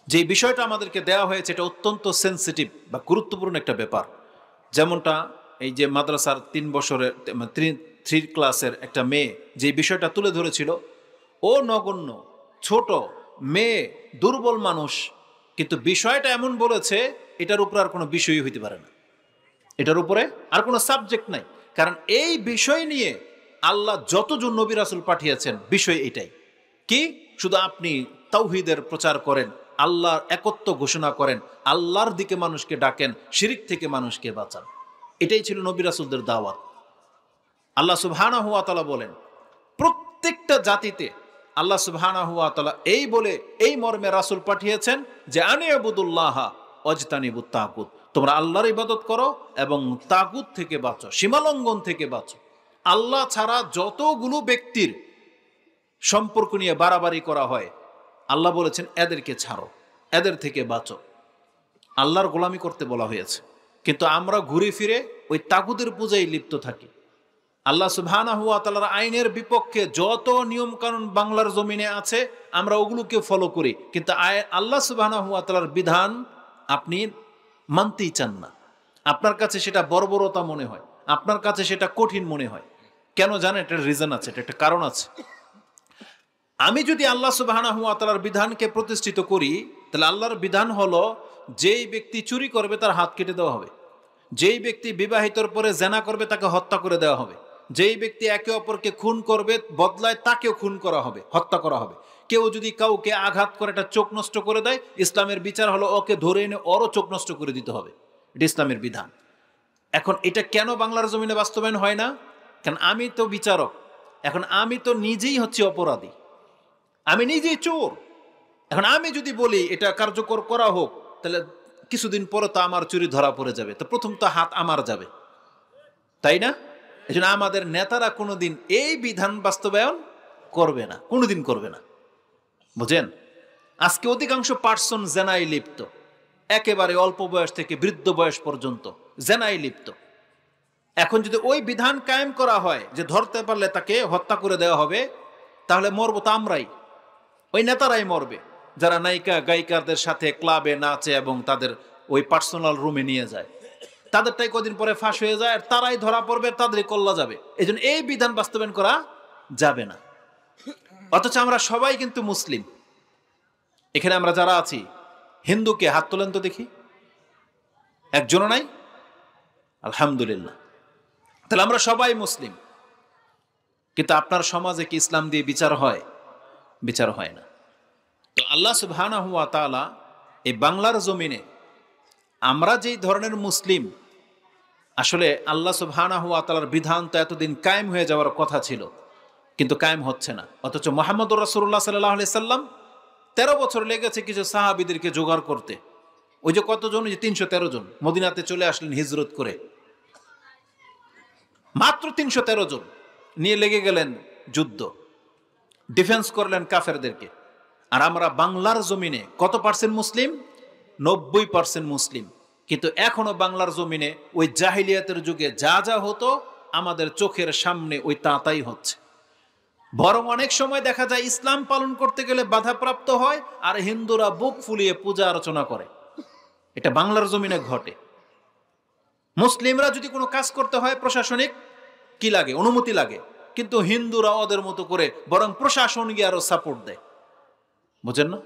যে বিষয়টা আমাদেরকে দেওয়া হয়েছে এটা অত্যন্ত সেন্সিটিভ বা গুরুত্বপূর্ণ একটা ব্যাপার। যেমনটা এই যে মাদ্রাসার 3 বছরের 3 ক্লাসের একটা মেয়ে যে বিষয়টা তুলে ধরেছিল, ও নগণ্য, ছোট মেয়ে, দুর্বল মানুষ, কিন্তু বিষয়টা এমন বলেছে এটার উপরে আর কোনো বিষয়ই হইতে পারে না, এটার উপরে আর কোনো সাবজেক্ট নাই। কারণ এই বিষয় নিয়ে আল্লাহ যতজন নবী রাসূল পাঠিয়েছেন বিষয় এটাই কি, শুধু আপনি তাওহীদের প্রচার করেন, আল্লাহর একত্ব ঘোষণা করেন, আল্লাহর দিকে মানুষকে ডাকেন, শিরিক থেকে মানুষকে বাঁচান। এটাই ছিল নবী রাসূলদের দাওয়াত। আল্লাহ সুবহানাহু ওয়া তাআলা বলেন প্রত্যেকটা জাতিতে আল্লাহ সুবহানাহু ওয়া তাআলা এই বলে এই মর্মে রাসূল পাঠিয়েছেন যে আনিয়াবুদুল্লাহ ওয়াজতানিবুত তাগুত, তোমরা আল্লাহর ইবাদত করো এবং তাগুত থেকে বাঁচো, সীমালঙ্ঘন থেকে বাঁচো। আল্লাহ ছাড়া যতগুলো ব্যক্তির সম্পর্ক নিয়ে বাড়াবাড়ি করা হয় আল্লাহ বলেছেন এদেরকে ছাড়ো, এদের থেকে বাঁচো। আল্লাহর গোলামি করতে বলা হয়েছে, কিন্তু আমরা ঘুরে ফিরে ওই তাগুতের পূজায় লিপ্ত থাকি। আল্লাহ সুবহানাহু ওয়া তাআলার আইনের বিপক্ষে যত নিয়ম কানুন বাংলার জমিনে আছে আমরা ওগুলোকে ফলো করি, কিন্তু আল্লাহ সুবহানাহু ওয়া তাআলার বিধান আপনি মানতেই চান না। আপনার কাছে সেটা বর্বরতা মনে হয়, আপনার কাছে সেটা কঠিন মনে হয়। কেন জানেন? এটার রিজন আছে, এটা একটা কারণ আছে। আমি যদি আল্লাহ সুবহানাহু ওয়া তাআলার বিধানকে প্রতিষ্ঠিত করি, তাহলে আল্লাহর বিধান হলো যেই ব্যক্তি চুরি করবে তার হাত কেটে দেওয়া হবে, যেই ব্যক্তি বিবাহিতর পরে জেনা করবে তাকে হত্যা করে দেওয়া হবে, যেই ব্যক্তি একে অপরকে খুন করবে বদলায় তাকেও খুন করা হবে, হত্যা করা হবে। কেউ যদি কাউকে আঘাত করে একটা চোখ নষ্ট করে দেয়, ইসলামের বিচার হলো ওকে ধরে এনে ওরও চোখ নষ্ট করে দিতে হবে। এটা ইসলামের বিধান। এখন এটা কেন বাংলার জমিনে বাস্তবায়ন হয় না? কারণ আমি তো বিচারক, এখন আমি তো নিজেই হচ্ছে অপরাধী, আমি নিজেই চোর। এখন আমি যদি বলি এটা কার্যকর করা হোক, তাহলে কিছুদিন পরে তো আমার চুরি ধরা পড়ে যাবে, তো প্রথম তো হাত আমার যাবে, তাই না? এই জন্য আমাদের নেতারা কোনোদিন এই বিধান বাস্তবায়ন করবে না, কোনোদিন করবে না, বুঝেন? আজকে অধিকাংশ পার্সন জেনায় লিপ্ত, একেবারে অল্প বয়স থেকে বৃদ্ধ বয়স পর্যন্ত জেনায় লিপ্ত। এখন যদি ওই বিধান কায়েম করা হয় যে ধরতে পারলে তাকে হত্যা করে দেওয়া হবে, তাহলে মরবো তো আমরাই, ওই নেতারাই মরবে যারা নায়িকা গায়িকাদের সাথে ক্লাবে নাচে এবং তাদের ওই পার্সোনাল রুমে নিয়ে যায়। তাদেরটাই কদিন পরে ফাঁস হয়ে যায় আর তারাই ধরা পড়বে, তাদেরই কল্লা যাবে। এই জন্য এই বিধান বাস্তবায়ন করা যাবে না। অথচ আমরা সবাই কিন্তু মুসলিম। এখানে আমরা যারা আছি, হিন্দুকে হাত তোলেন তো দেখি, একজনও নাই, আলহামদুলিল্লাহ। তাহলে আমরা সবাই মুসলিম, কিন্তু আপনার সমাজে কি ইসলাম দিয়ে বিচার হয়? বিচার হয় না। তো আল্লাহ সুবহানাহু ওয়া তাআলা এই বাংলার জমিনে আমরা যেই ধরনের মুসলিম, আসলে আল্লাহ সুবহানাহু ওয়া তাআলার বিধান তো এতদিন কায়েম হয়ে যাওয়ার কথা ছিল, কিন্তু কায়েম হচ্ছে না। অথচ মুহাম্মদুর রাসূলুল্লাহ সাল্লাল্লাহু আলাইহি সাল্লাম 13 বছর লেগেছে কিছু সাহাবীদেরকে জোগাড় করতে। ওই যে কতজন, ওই যে 313 জন মদিনাতে চলে আসলেন হিজরত করে, মাত্র 313 জন নিয়ে লেগে গেলেন যুদ্ধ, ডিফেন্স করলেন কাফেরদেরকে। আর আমরা বাংলার জমিনে কত পার্সেন্ট মুসলিম? 90% মুসলিম। কিন্তু এখনো বাংলার জমিনে ওই জাহিলিয়াতের যুগে যা যা হতো আমাদের চোখের সামনে ওই তাই হচ্ছে। বরং অনেক সময় দেখা যায় ইসলাম পালন করতে গেলে বাধাপ্রাপ্ত হয় আর হিন্দুরা বুক ফুলিয়ে পূজা আর্চনা করে। এটা বাংলার জমিনে ঘটে। মুসলিমরা যদি কোনো কাজ করতে হয় প্রশাসনিক কি লাগে, অনুমতি লাগে, কিন্তু হিন্দুরা ওদের মতো করে বরং প্রশাসন গিয়ে আরো সাপোর্ট দেয়, বুঝেন না?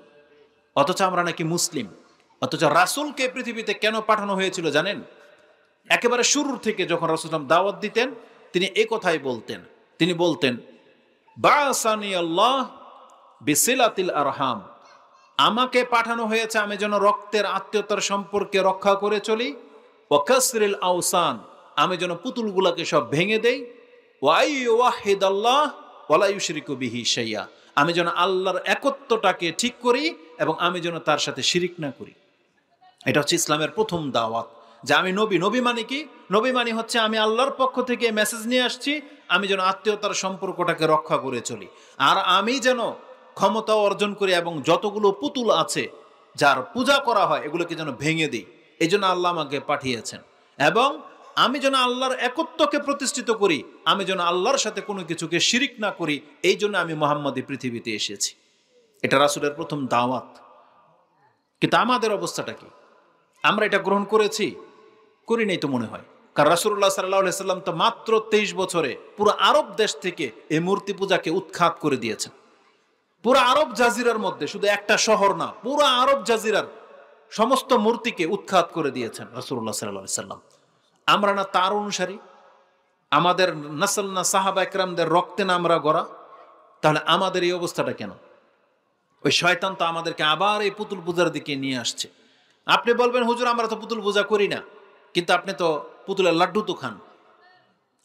অথচ আমরা নাকি মুসলিম। অথচ রাসূলকে পৃথিবীতে কেন পাঠানো হয়েছিল জানেন? একেবারে শুরুর থেকে যখন রাসূল দাওয়াত দিতেন তিনি এই কথাই বলতেন, তিনি বলতেন বাসানি আল্লাহ বিসিলাতিল আরহাম, আমাকে পাঠানো হয়েছে আমি যেন রক্তের আত্মীয়তার সম্পর্কে রক্ষা করে চলি, ওয়া কাসরিল আওসান, আমি যেন পুতুলগুলাকে সব ভেঙে দেই, ওয়া আইয়ুহিদাল্লাহ ওয়া লা ইউশরিকু বিহি শাইআ, আমি যেন আল্লাহর একত্বটাকে ঠিক করি এবং আমি যেন তার সাথে শিরিক না করি। এটা হচ্ছে ইসলামের প্রথম দাওয়াত, যে আমি নবী। নবী মানে কি? নবী মানে হচ্ছে আমি আল্লাহর পক্ষ থেকে মেসেজ নিয়ে আসছি, আমি যেন আত্মীয়তার সম্পর্কটাকে রক্ষা করে চলি, আর আমি যেন ক্ষমতা অর্জন করি এবং যতগুলো পুতুল আছে যার পূজা করা হয় এগুলোকে যেন ভেঙে দিই। এই জন্য আল্লাহ আমাকে পাঠিয়েছেন। এবং আমি যেন আল্লাহর একত্বকে প্রতিষ্ঠিত করি, আমি যেন আল্লাহর সাথে কোনো কিছুকে শিরিক না করি, এই জন্য আমি মুহাম্মদী পৃথিবীতে এসেছি। এটা রাসূলের প্রথম দাওয়াত। কিন্তু আমাদের অবস্থাটা কি? আমরা এটা গ্রহণ করেছি? করি নাই তো মনে হয়। কারণ রাসূলুল্লাহ সাল্লাল্লাহু আলাইহি সাল্লাম তো মাত্র 23 বছরে পুরো আরব দেশ থেকে এই মূর্তি পূজাকে উৎখাত করে দিয়েছেন। পুরো আরব জাজিরার মধ্যে, শুধু একটা শহর না, পুরো আরব জাজিরার সমস্ত মূর্তিকে উৎখাত করে দিয়েছেন রাসূলুল্লাহ সাল্লাল্লাহু আলাইহি সাল্লাম। আমরা না তার অনুসারী? আমাদের নসল না সাহাবা একরামদের রক্তে না আমরা গড়া? তাহলে আমাদের এই অবস্থাটা কেন? ওই শয়তান তো আমাদেরকে আবার এই পুতুল পূজার দিকে নিয়ে আসছে। আপনি বলবেন, হুজুর আমরা তো পুতুল পূজা করি না, কিন্তু আপনি তো পুতুলের লাড্ডু তো খান,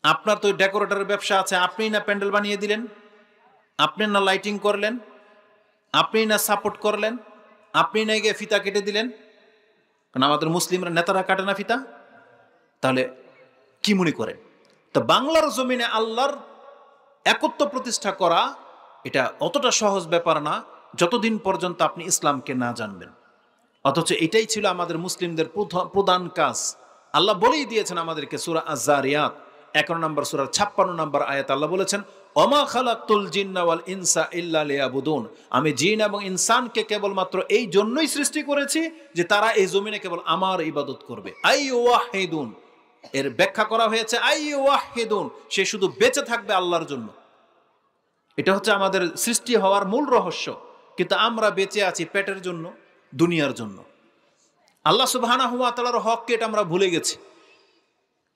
আপনার তো ডেকোরেটরের ব্যবসা আছে, আপনিই না প্যান্ডেল বানিয়ে দিলেন, আপনি না লাইটিং করলেন, আপনিই না সাপোর্ট করলেন, আপনি না গিয়ে ফিতা কেটে দিলেন। কারণ আমাদের মুসলিমরা নেতারা কাটে না ফিতা। তাহলে কি মনে করেন? তো বাংলার জমিনে আল্লাহর একত্ব প্রতিষ্ঠা করা এটা অতটা সহজ ব্যাপার না, যতদিন পর্যন্ত আপনি ইসলামকে না জানবেন। অথচ এটাই ছিল আমাদের মুসলিমদের প্রধান কাজ। আল্লাহ বলেই দিয়েছেন আমাদেরকে সূরা আয-যারিয়াত 11 নম্বর সূরার 56 নম্বর আয়াত আল্লাহ বলেছেন, ওমা খালাকতুল জিন্না ওয়াল ইনসা ইল্লা লিয়াবুদুন, আমি জিন এবং ইনসানকে কেবলমাত্র এই জন্যই সৃষ্টি করেছি যে তারা এই জমিনে কেবল আমার ইবাদত করবে। আইওয়াহিদুন, এর ব্যাখ্যা করা হয়েছে আইওয়াহিদুন, সে শুধু বেঁচে থাকবে আল্লাহর জন্য। এটা হচ্ছে আমাদের সৃষ্টি হওয়ার মূল রহস্য। কিন্তু আমরা বেঁচে আছি পেটের জন্য, দুনিয়ার জন্য। আল্লাহ সুবহানাহু ওয়া তাআলার হককে এটা আমরা ভুলে গেছি।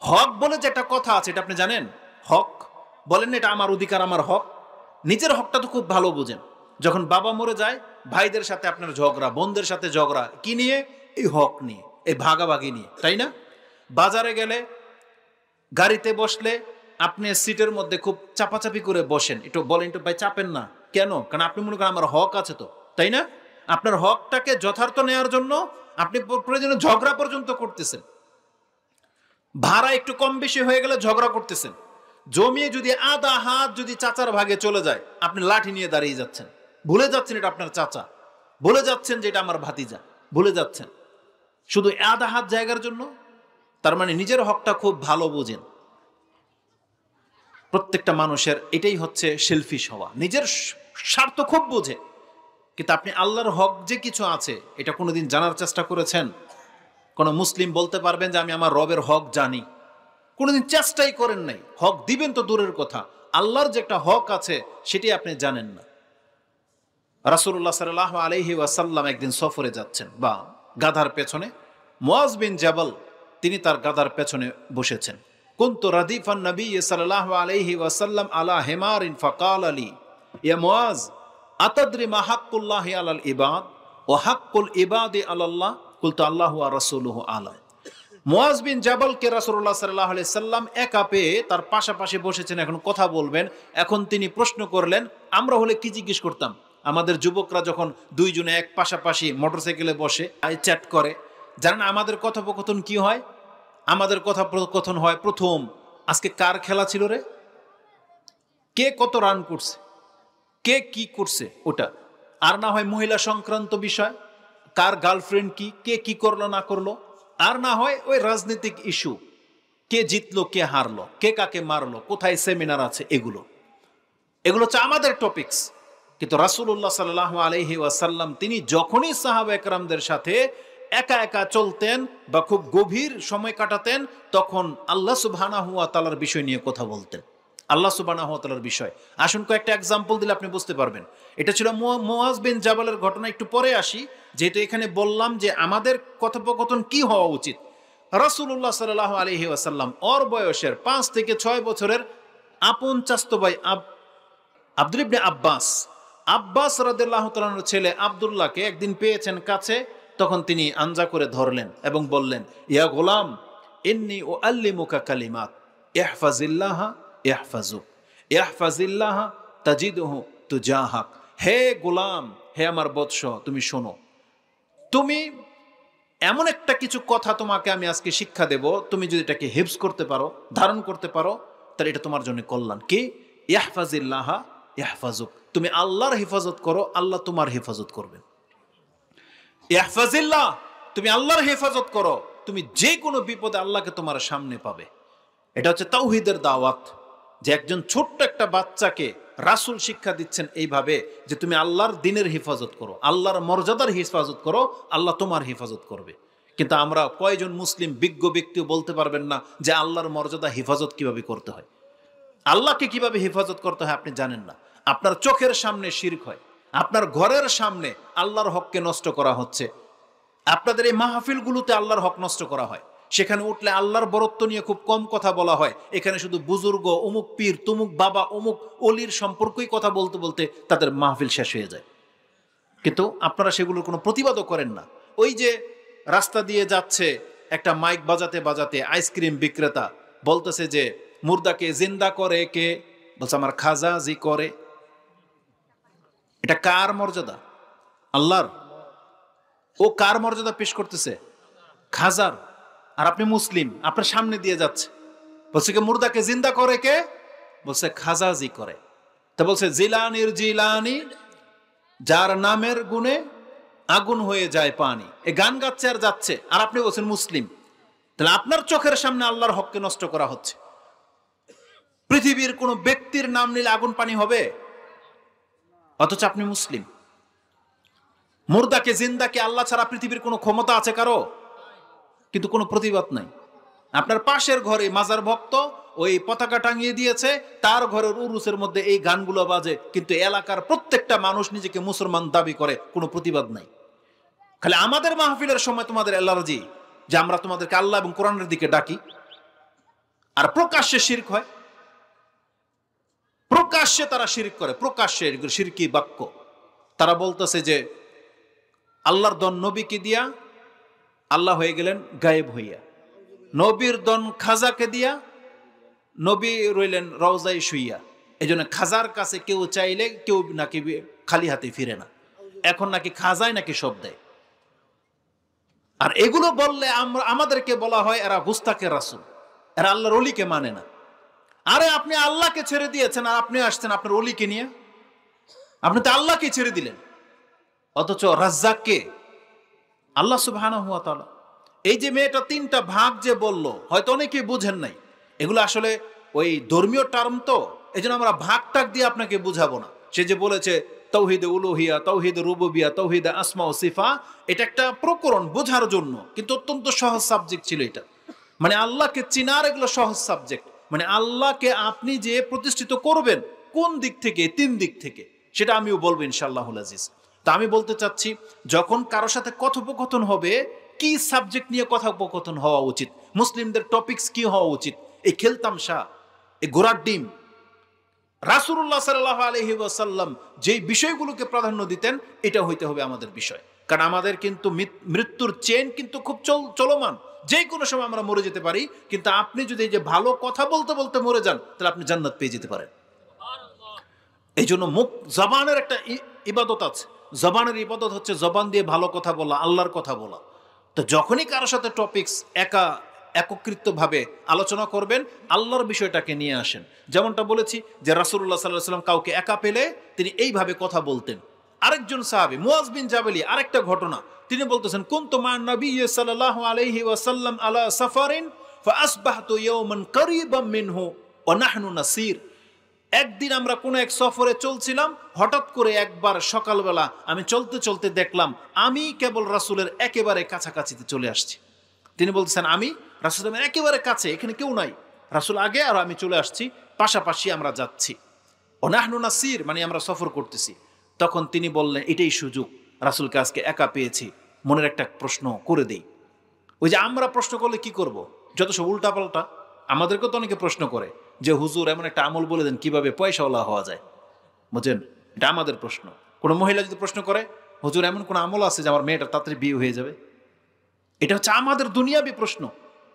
হক বলে যে একটা কথা আছে, এটা আপনি জানেন? হক বলেন, এটা আমার অধিকার, আমার হক। নিজের হকটা তো খুব ভালো বুঝেন। যখন বাবা মরে যায়, ভাইদের সাথে আপনার ঝগড়া, বোনদের সাথে ঝগড়া, কি নিয়ে? এই হক নিয়ে, এই ভাগাভাগি নিয়ে, তাই না? বাজারে গেলে, গাড়িতে বসলে আপনি সিটের মধ্যে খুব চাপাচাপি করে বসেন, একটু বলেন, একটু ভাই চাপেন না কেন? কারণ আপনি মনে করেন আমার হক আছে তো, তাই না? আপনার হকটাকে যথার্থ নেওয়ার জন্য আপনি প্রয়োজনে ঝগড়া পর্যন্ত করতেছেন। ভাড়া একটু কম বেশি হয়ে গেলে ঝগড়া করতেছেন। জমিয়ে যদি আধা হাত যদি চাচার ভাগে চলে যায়, আপনি লাঠি নিয়ে দাঁড়িয়ে যাচ্ছেন, ভুলে যাচ্ছেন এটা আপনার চাচা, ভুলে যাচ্ছেন যে এটা আমার ভাতিজা, ভুলে যাচ্ছেন শুধু আধা হাত জায়গার জন্য। তার মানে নিজের হকটা খুব ভালো বোঝেন। প্রত্যেকটা মানুষের এটাই হচ্ছে সেলফিশ হওয়া, নিজের স্বার্থ খুব বোঝে। কিন্তু আপনি আল্লাহর হক যে কিছু আছে, এটা কোনোদিন জানার চেষ্টা করেছেন? কোন মুসলিম বলতে পারবেন যে আমি আমার রবের হক জানি? কোনোদিন চেষ্টাই করেন নাই। হক দিবেন তো দূরের কথা, আল্লাহর যে একটা হক আছে সেটি আপনি জানেন না। রাসূলুল্লাহ সাল্লাল্লাহু আলাইহি ওয়াসাল্লাম একদিন সফরে যাচ্ছেন, বা গাধার পেছনে মুআজ বিন জাবাল তিনি তার গাধার পেছনে বসেছেন। কুনতু রাদিফান নবী সাল্লাল্লাহু আলাইহি ওয়াসাল্লাম আলা হিমারিন ফাকাল লি ইয়া মুআজ আতাদরি মা হাক্কুল্লাহি আলাল ইবাদ ওয়া হাক্কুল ইবাদি আলাল্লাহ? কুলতু আল্লাহু ওয়া রাসূলুহু আলাম। মুআজ বিন জাবালকে রাসূলুল্লাহ সাল্লাল্লাহু আলাইহি সাল্লাম একা পেয়ে তার পাশাপাশি বসেছেন, এখন কথা বলবেন। এখন তিনি প্রশ্ন করলেন, আমরা হলে কি জিজ্ঞেস করতাম? আমাদের যুবকরা যখন দুইজনে এক পাশাপাশি মোটরসাইকেলে বসে চ্যাট করে, জানেন আমাদের কথোপকথন কি হয়? আমাদের কথোপকথন হয় প্রথম, আজকে কার খেলা ছিল রে, কে কত রান করছে, কে কি করছে, ওটা। আর না হয় মহিলা সংক্রান্ত বিষয়, কার গার্লফ্রেন্ড কি, কে কি করলো না করলো। আর না হয় ওই রাজনৈতিক ইস্যু, কে জিতলো কে হারলো, কে কাকে মারলো, কোথায় সেমিনার আছে, এগুলো হচ্ছে আমাদের টপিকস। কিন্তু রাসূলুল্লাহ সাল্লাল্লাহু আলাইহি ওয়াসাল্লাম তিনি যখনই সাহাবা একরামদের সাথে একা একা চলতেন বা খুব গভীর সময় কাটাতেন, তখন আল্লাহ সুবহানাহু ওয়া তাআলার বিষয় নিয়ে কথা বলতেন। আল্লাহ সুবহানাহু ওয়া তাআলার বিষয়। আসুন কয়েকটা এক্সাম্পল দিলে আপনি বুঝতে পারবেন। এটা ছিল মুআজ বিন জাবালের ঘটনা। একটু পরে আসি, যেহেতু এখানে বললাম যে আমাদের কথোপকথন কি হওয়া উচিত। রাসূলুল্লাহ সাল্লাল্লাহু আলাইহি ওয়াসাল্লাম ওর বয়সের 5 থেকে 6 বছরের আপন চাচতো ভাই আব্দুল ইবনে আব্বাস রাদিয়াল্লাহু তাআলার ছেলে আব্দুল্লাহকে একদিন পেয়েছেন কাছে। তখন তিনি আঞ্জা করে ধরলেন এবং বললেন, ইয়া গোলাম ইন্নী উআল্লিমুকা কালিমাত ইহফাজিল্লাহ ইহফাজুক ইহফাজিল্লাহ তাজিদহু তুজাহাক। হে গোলাম, হে আমার বৎস, তুমি শোনো, তুমি এমন একটা কিছু কথা তোমাকে আমি আজকে শিক্ষা দেব, তুমি যদি এটাকে হিফজ করতে পারো, ধারণ করতে পারো, তাহলে এটা তোমার জন্য কল্যাণ। কি? ইহফাজিল্লাহ ইহফাজুক, তুমি আল্লাহর হেফাজত করো, আল্লাহ তোমার হেফাজত করবেন। ইহফাজিল্লাহ, তুমি আল্লাহর হেফাজত করো, তুমি যে কোনো বিপদে আল্লাহকে তোমার সামনে পাবে। এটা হচ্ছে তাওহীদের দাওয়াত, যে একজন ছোট্ট একটা বাচ্চাকে রাসূল শিক্ষা দিচ্ছেন এইভাবে যে তুমি আল্লাহর দ্বীনের হেফাজত করো, আল্লাহর মর্যাদার হেফাজত করো, আল্লাহ তোমার হেফাজত করবে। কিন্তু আমরা কয়জন মুসলিম বিজ্ঞ ব্যক্তিও বলতে পারবেন না যে আল্লাহর মর্যাদা হেফাজত কিভাবে করতে হয়, আল্লাহকে কিভাবে হেফাজত করতে হয় আপনি জানেন না। আপনার চোখের সামনে শিরক হয়, আপনার ঘরের সামনে আল্লাহর হককে নষ্ট করা হচ্ছে। আপনাদের এই মাহফিলগুলোতে আল্লাহর হক নষ্ট করা হয়, সেখানে উঠলে আল্লাহর বরত্ব নিয়ে খুব কম কথা বলা হয়। এখানে শুধু বুজুর্গ, অমুক পীর, তুমুক বাবা, অমুক অলির সম্পর্কই কথা বলতে বলতে তাদের মাহফিল শেষ হয়ে যায়। কিন্তু আপনারা সেগুলোর কোনো প্রতিবাদও করেন না। ওই যে রাস্তা দিয়ে যাচ্ছে একটা মাইক বাজাতে বাজাতে আইসক্রিম বিক্রেতা বলতেছে যে মুর্দাকে জিন্দা করে কে? বলছে আমার খাজা জি করে। এটা কার মর্যাদা? আল্লাহর। ও কার মর্যাদা পেশ করতেছে? খাজার। আর আপনি মুসলিম, আপনার সামনে দিয়ে যাচ্ছে, বলছে কি মুর্দাকে জিন্দা করে কে? বলছে খাজা জি করে। তা বলছে জিলানির জিলানি, যার নামের গুণে আগুন হয়ে যায় পানি। এ গান গাচ্ছে আর যাচ্ছে, আর আপনি বলছেন মুসলিম। তাহলে আপনার চোখের সামনে আল্লাহর হককে নষ্ট করা হচ্ছে। পৃথিবীর কোন ব্যক্তির নাম নিলে আগুন পানি হবে, অথচ আপনি মুসলিম। মুর্দাকে জিন্দাকে আল্লাহ ছাড়া পৃথিবীর কোনো ক্ষমতা আছে কারো? কিন্তু কোনো প্রতিবাদ নাই। আপনার পাশের ঘরে মাজার ভক্ত ওই পতাকা টাঙিয়ে দিয়েছে, তার ঘরের উরুসের মধ্যে এই গানগুলো বাজে, কিন্তু এলাকার প্রত্যেকটা মানুষ নিজেকে মুসলমান দাবি করে, কোনো প্রতিবাদ নাই। খালি আমাদের মাহফিলের সময় তোমাদের অ্যালার্জি যে আমরা তোমাদেরকে আল্লাহ এবং কোরআনের দিকে ডাকি, আর প্রকাশ্যে শিরক হয়। প্রকাশ্যে তারা শিরক করে, প্রকাশ্যে শিরকি বাক্য। তারা বলতেছে যে আল্লাহর দন নবীকে দিয়া আল্লাহ হয়ে গেলেন গায়েব হইয়া, নবীর দন খাজাকে দিয়া নবী রইলেন রওজায় শুইয়া। এই জন্য খাজার কাছে কেউ চাইলে কেউ নাকি খালি হাতে ফিরে না, এখন নাকি খাজায় নাকি সব দেয়। আর এগুলো বললে আমাদেরকে বলা হয় এরা গুস্তাকে রাসূল, এরা আল্লাহর ওলিকে মানে না। আরে আপনি আল্লাহকে ছেড়ে দিয়েছেন আর আপনি আসছেন আপনার ওলিকে নিয়ে, আপনি তো আল্লাহকে ছেড়ে দিলেন। অথচ রাজ্জাককে আল্লাহ সুবহানাহু ওয়া তাআলা। এই যে মেয়েটা তিনটা ভাগ যে বলল, হয়তো অনেকেই বুঝেন নাই, এগুলো আসলে ওই ধর্মীয় টার্ম, তো এই জন্য আমরা ভাগ টাক দিয়ে আপনাকে বুঝাবো না। সে যে বলেছে তাওহীদে উলুহিয়া, তাওহীদে রুবুবিয়া, তাওহীদে আসমা ও সিফা, এটা একটা প্রকরণ বোঝার জন্য, কিন্তু অত্যন্ত সহজ সাবজেক্ট ছিল এটা। মানে আল্লাহকে চিনার এগুলো সহজ সাবজেক্ট। মানে আল্লাহকে আপনি যে প্রতিষ্ঠিত করবেন কোন দিক থেকে, তিন দিক থেকে, সেটা আমিও বলবো ইনশাআল্লাহুল আজিজ। তা আমি বলতে চাচ্ছি, যখন কারোর সাথে কথোপকথন হবে, কি সাবজেক্ট নিয়ে কথোপকথন হওয়া উচিত, মুসলিমদের টপিকস কি হওয়া উচিত, এই খেলতামশা, এই ঘোড়ার ডিম। রাসূলুল্লাহ সাল্লাল্লাহু আলাইহি ওয়াসাল্লাম যেই বিষয়গুলোকে প্রাধান্য দিতেন, এটা হইতে হবে আমাদের বিষয়। কারণ আমাদের কিন্তু মৃত্যুর চেইন কিন্তু খুব চলমান, যে কোনো সময় আমরা মরে যেতে পারি। কিন্তু আপনি যদি এই যে ভালো কথা বলতে বলতে মরে যান, তাহলে আপনি জান্নাত পেয়ে যেতে পারেন। এই জন্য মুখ জবানের একটা ইবাদত আছে। জবানের ইবাদত হচ্ছে জবান দিয়ে ভালো কথা বলা, আল্লাহর কথা বলা। তো যখনই কারোর সাথে টপিকস একত্রিতভাবে আলোচনা করবেন, আল্লাহর বিষয়টাকে নিয়ে আসেন। যেমনটা বলেছি যে রাসূলুল্লাহ সাল্লাল্লাহু আলাইহি ওয়াসাল্লাম কাউকে একা পেলে তিনি এইভাবে কথা বলতেন। আরেকজন সাহাবী মুয়াজ বিন জাবালি, আরেকটা ঘটনা, তিনি বলতেছেন কুনতু মান নবী সাল্লাল্লাহু আলাইহি ওয়াসাল্লাম আলা সাফারিন ফাআসবাহতু ইয়াওমান করিবাম মিনহু ওয়া নাহনু নাসির। একদিন আমরা কোনো এক সফরে চলছিলাম, হঠাৎ করে একবার সকালবেলা আমি চলতে চলতে দেখলাম আমি কেবল রাসূলের একেবারে কাছাকাছিতে চলে আসছি। তিনি বলতেছেন আমি রাসূলের একেবারে কাছে, এখানে কেউ নাই, রাসূল আগে আর আমি চলে আসছি, পাশাপাশি আমরা যাচ্ছি। ওনাহনু নাসির মানে আমরা সফর করতেছি। তখন তিনি বললেন এটাই সুযোগ, রাসূলকে আজকে একা পেয়েছি, মনের একটা প্রশ্ন করে দেই। ওই যে আমরা প্রশ্ন করলে কি করব, যত সব উল্টাপাল্টা। আমাদেরকে তো অনেকে প্রশ্ন করে যে হুজুর এমন একটা আমল বলে দেন কিভাবে পয়সাওয়ালা হওয়া যায়, বুঝেন? এটা আমাদের প্রশ্ন। কোনো মহিলা যদি প্রশ্ন করে হুজুর এমন কোন আমল আছে যে আমার মেয়েটার তাড়াতাড়ি বিয়ে হয়ে যাবে, এটা হচ্ছে আমাদের দুনিয়াবী প্রশ্ন।